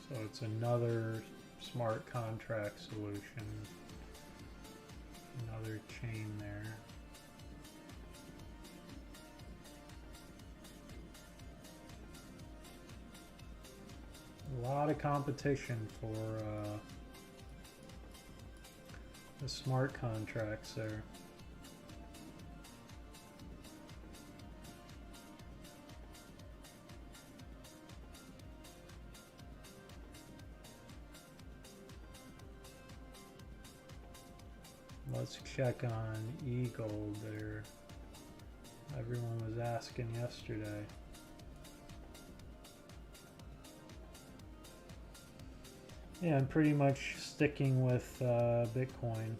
so it's another smart contract solution, another chain there. A lot of competition for the smart contracts there. Let's check on eGold there. Everyone was asking yesterday. Yeah, I'm pretty much sticking with Bitcoin.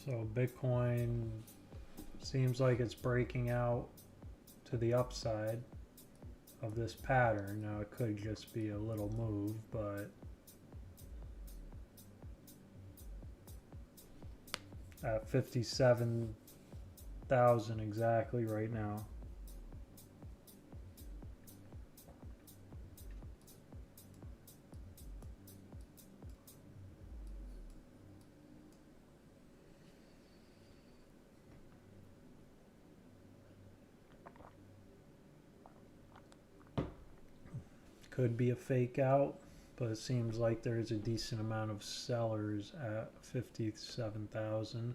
So Bitcoin seems like it's breaking out to the upside of this pattern. Now it could just be a little move, but at 57,000 exactly right now. Could be a fake out, but it seems like there's a decent amount of sellers at 57,000.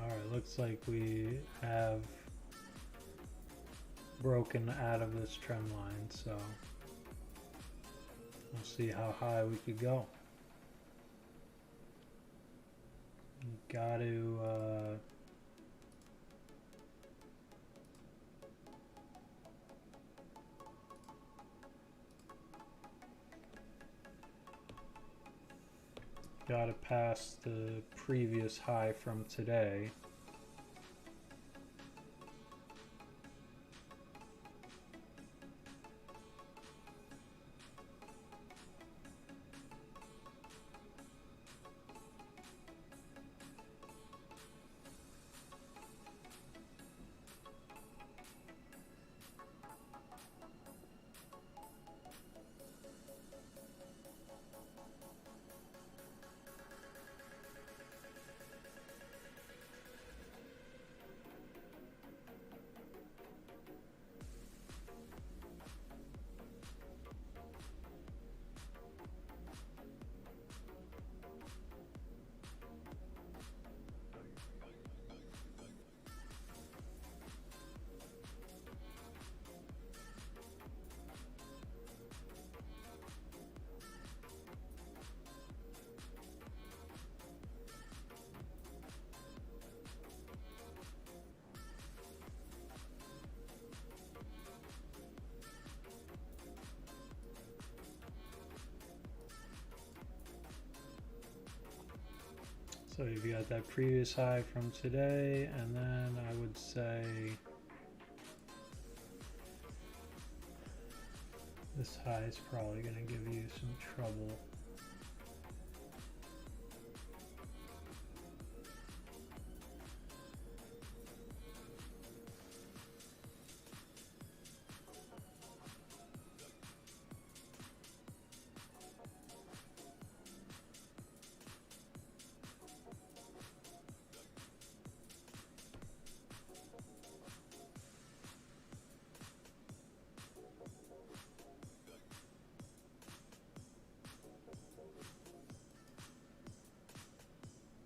Alright, looks like we have broken out of this trend line, so we'll see how high we could go. Got to pass the previous high from today. So you've got that previous high from today, and then I would say this high is probably going to give you some trouble.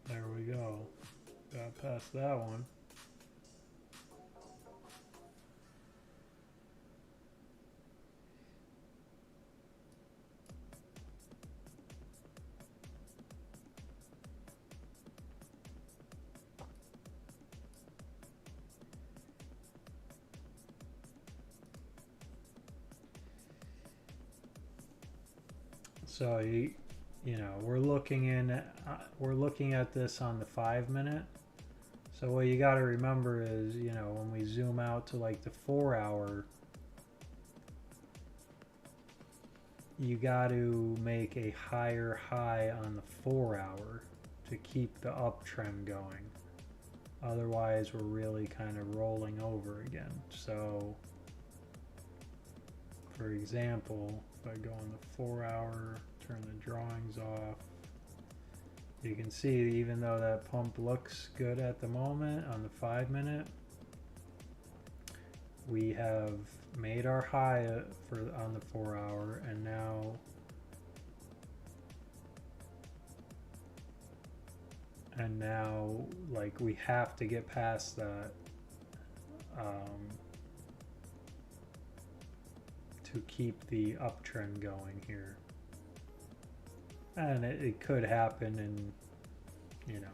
There we go. Got past that one. So you know, we're looking at this on the 5-minute. So what you got to remember is, you know, when we zoom out to like the 4-hour, you got to make a higher high on the 4-hour to keep the uptrend going. Otherwise, we're really kind of rolling over again. So, for example, if I go on the 4-hour, turn the drawings off, you can see even though that pump looks good at the moment on the 5-minute, we have made our high on the 4-hour, and now like we have to get past that to keep the uptrend going here. And it could happen, and you know,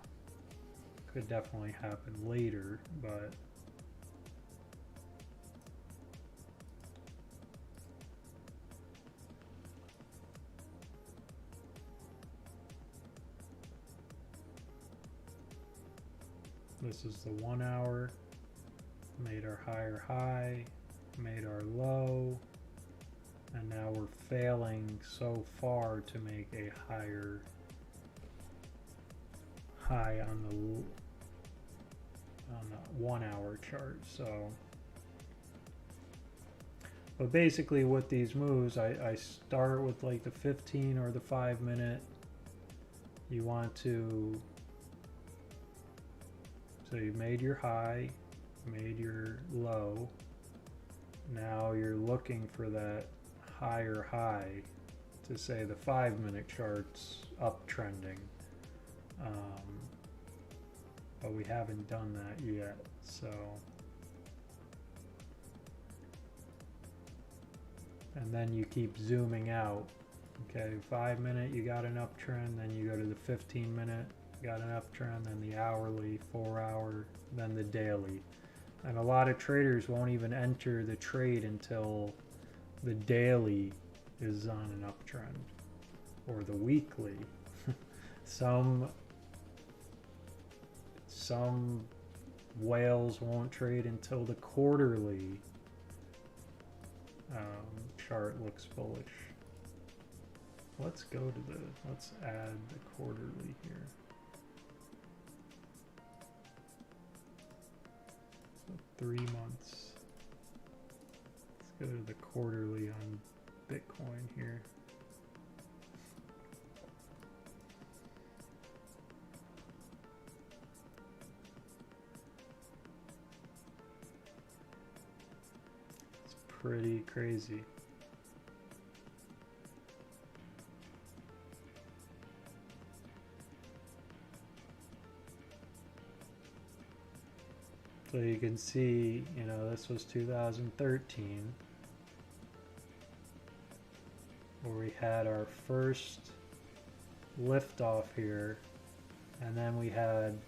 could definitely happen later, but this is the 1-hour, made our higher high, made our low, and now we're failing so far to make a higher high on the 1-hour chart. So, but basically with these moves, I start with like the 15 or the 5-minute. You want to, so you made your high, made your low, now you're looking for that higher high to say the 5-minute chart's uptrending, but we haven't done that yet. So, and then you keep zooming out. Okay, 5-minute you got an uptrend, then you go to the 15-minute, got an uptrend, then the hourly, 4-hour, then the daily. And a lot of traders won't even enter the trade until the daily is on an uptrend, or the weekly. Some whales won't trade until the quarterly chart looks bullish. Let's add the quarterly here. So 3 months. Let's go to the quarterly on Bitcoin here. It's pretty crazy. So you can see, you know, this was 2013, where we had our first liftoff here, and then we had,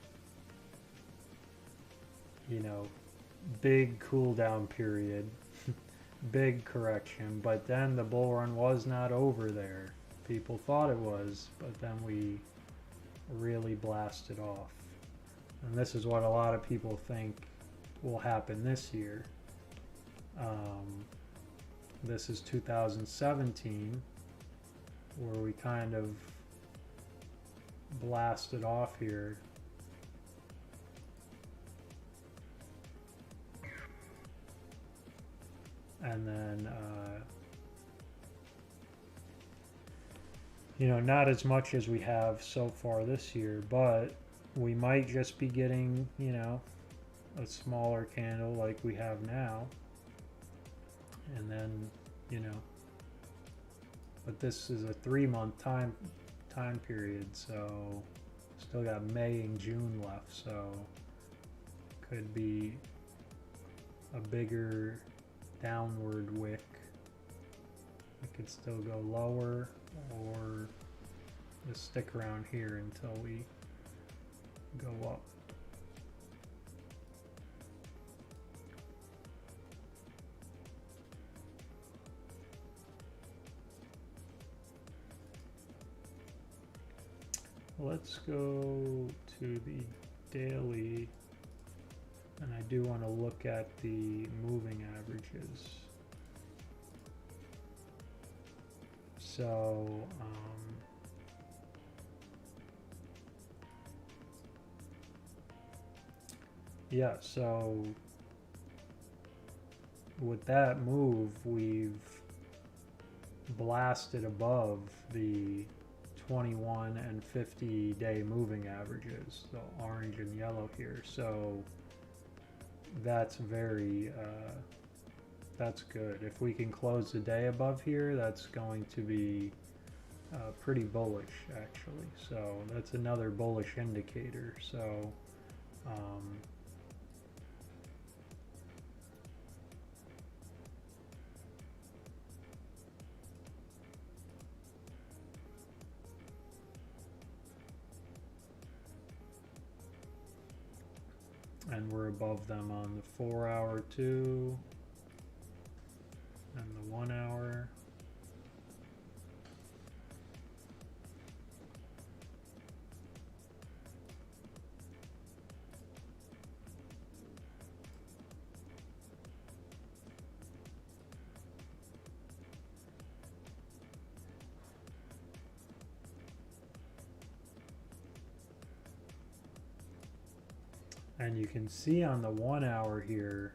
you know, big cool down period, big correction, but then the bull run was not over there. People thought it was, but then we really blasted off. And this is what a lot of people think will happen this year. This is 2017, where we kind of blasted off here. And then, you know, not as much as we have so far this year, but we might just be getting, you know, a smaller candle like we have now, and then, you know, but this is a 3-month time period, so still got May and June left, so could be a bigger downward wick. It could still go lower, or just stick around here until we go up. let's go to the daily, and I do want to look at the moving averages. So yeah, so with that move, we've blasted above the 21 and 50-day moving averages, the orange and yellow here. So that's very that's good. If we can close the day above here, that's going to be pretty bullish actually. So that's another bullish indicator. So and we're above them on the 4 hour too, and the 1 hour. And you can see on the 1 hour here,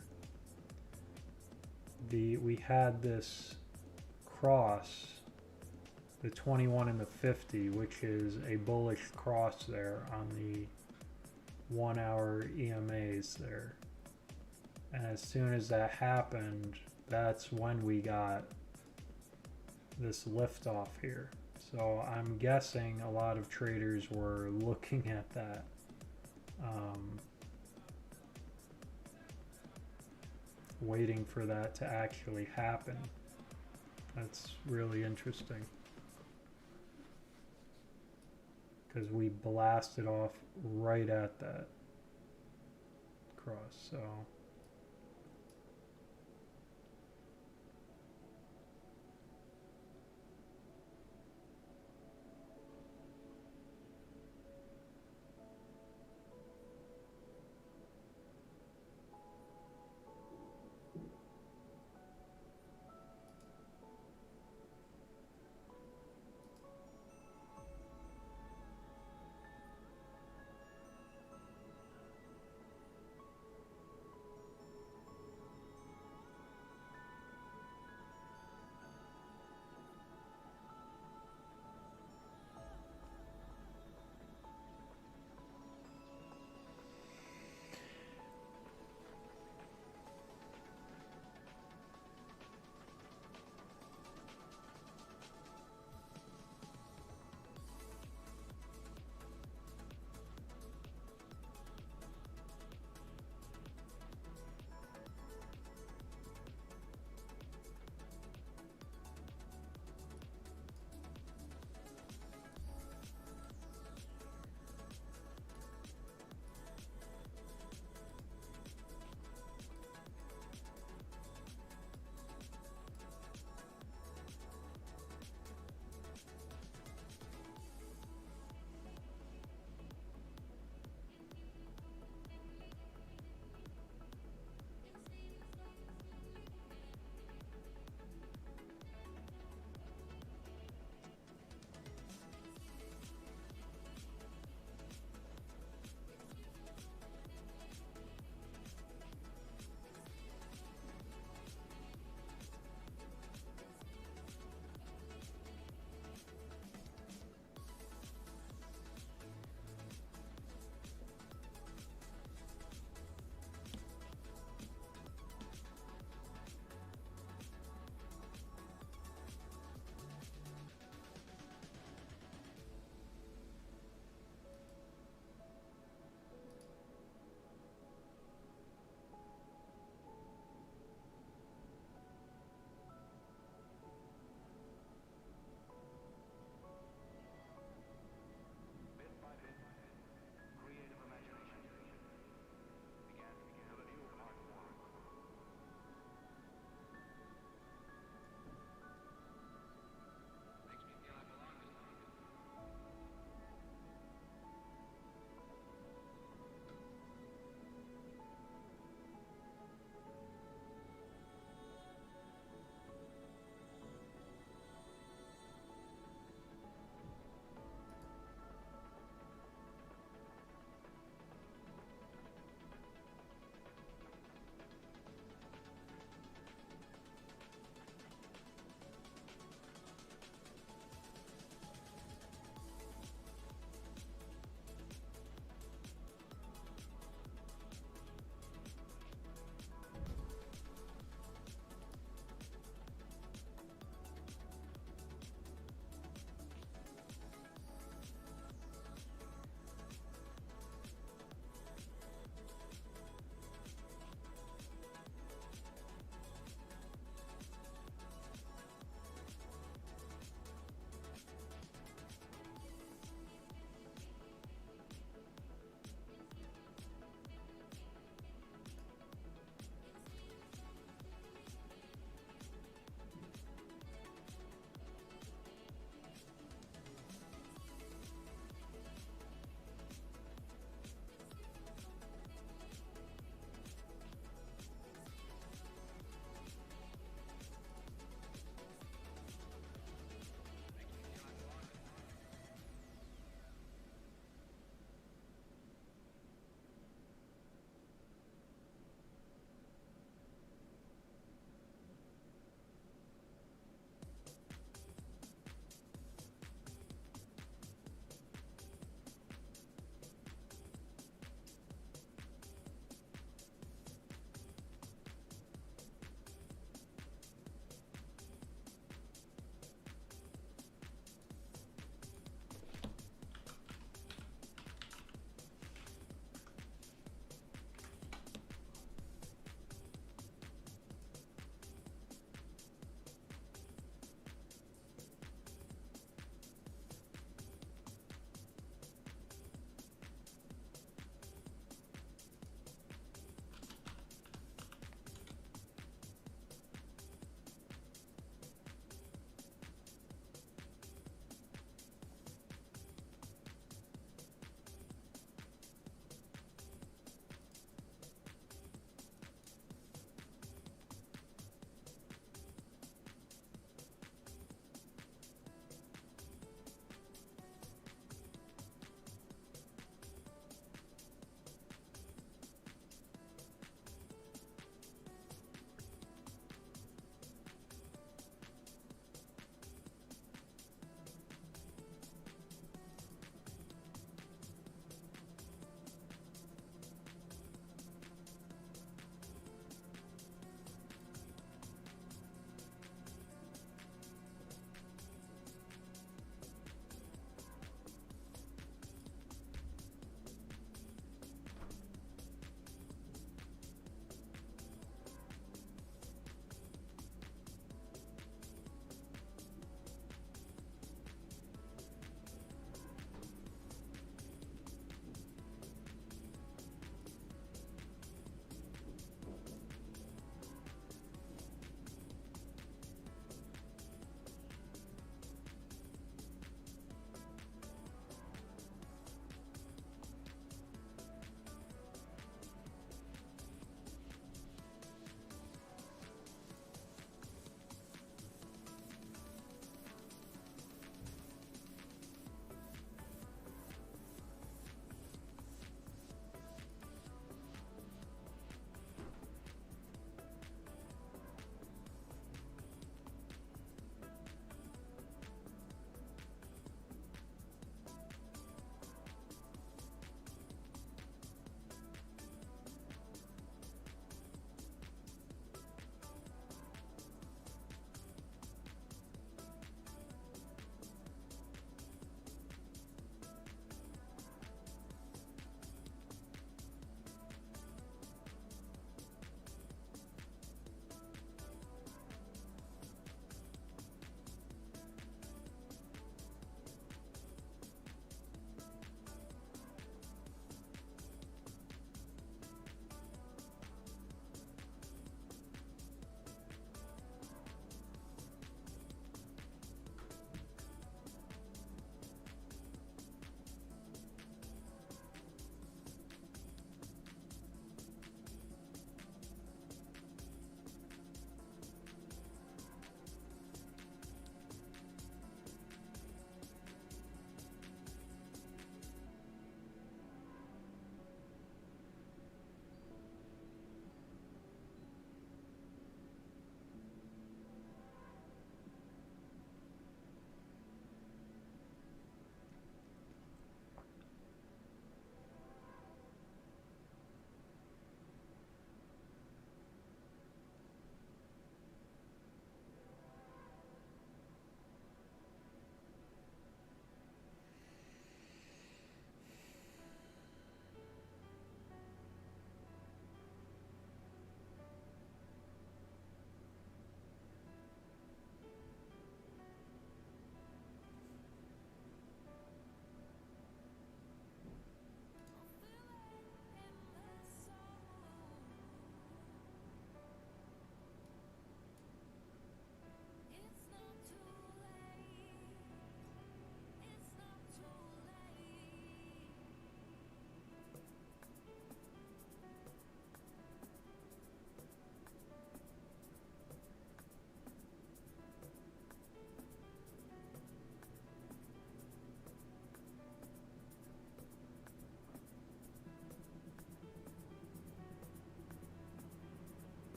we had this cross, the 21 and the 50, which is a bullish cross there on the 1 hour EMAs there. And as soon as that happened, that's when we got this lift off here. So I'm guessing a lot of traders were looking at that. Waiting for that to actually happen. That's really interesting, because we blasted off right at that cross. So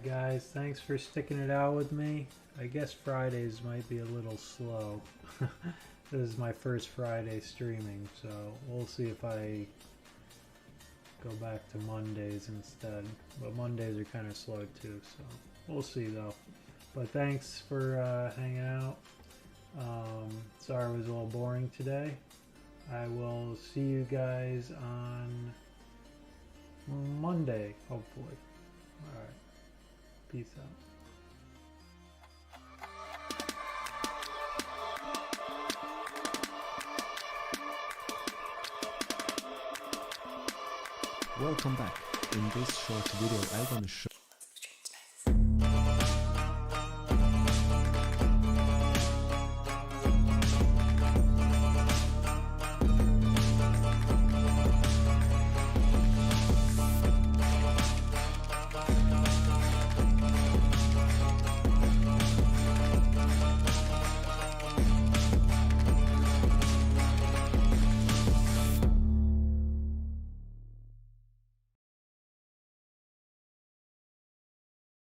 guys, thanks for sticking it out with me. I guess Fridays might be a little slow. This is my first Friday streaming, so we'll see if I go back to Mondays instead. But Mondays are kind of slow too, so we'll see though. But thanks for hanging out. Sorry it was a little boring today. I will see you guys on Monday, hopefully. Alright. Peace out. Welcome back. In this short video I'm gonna show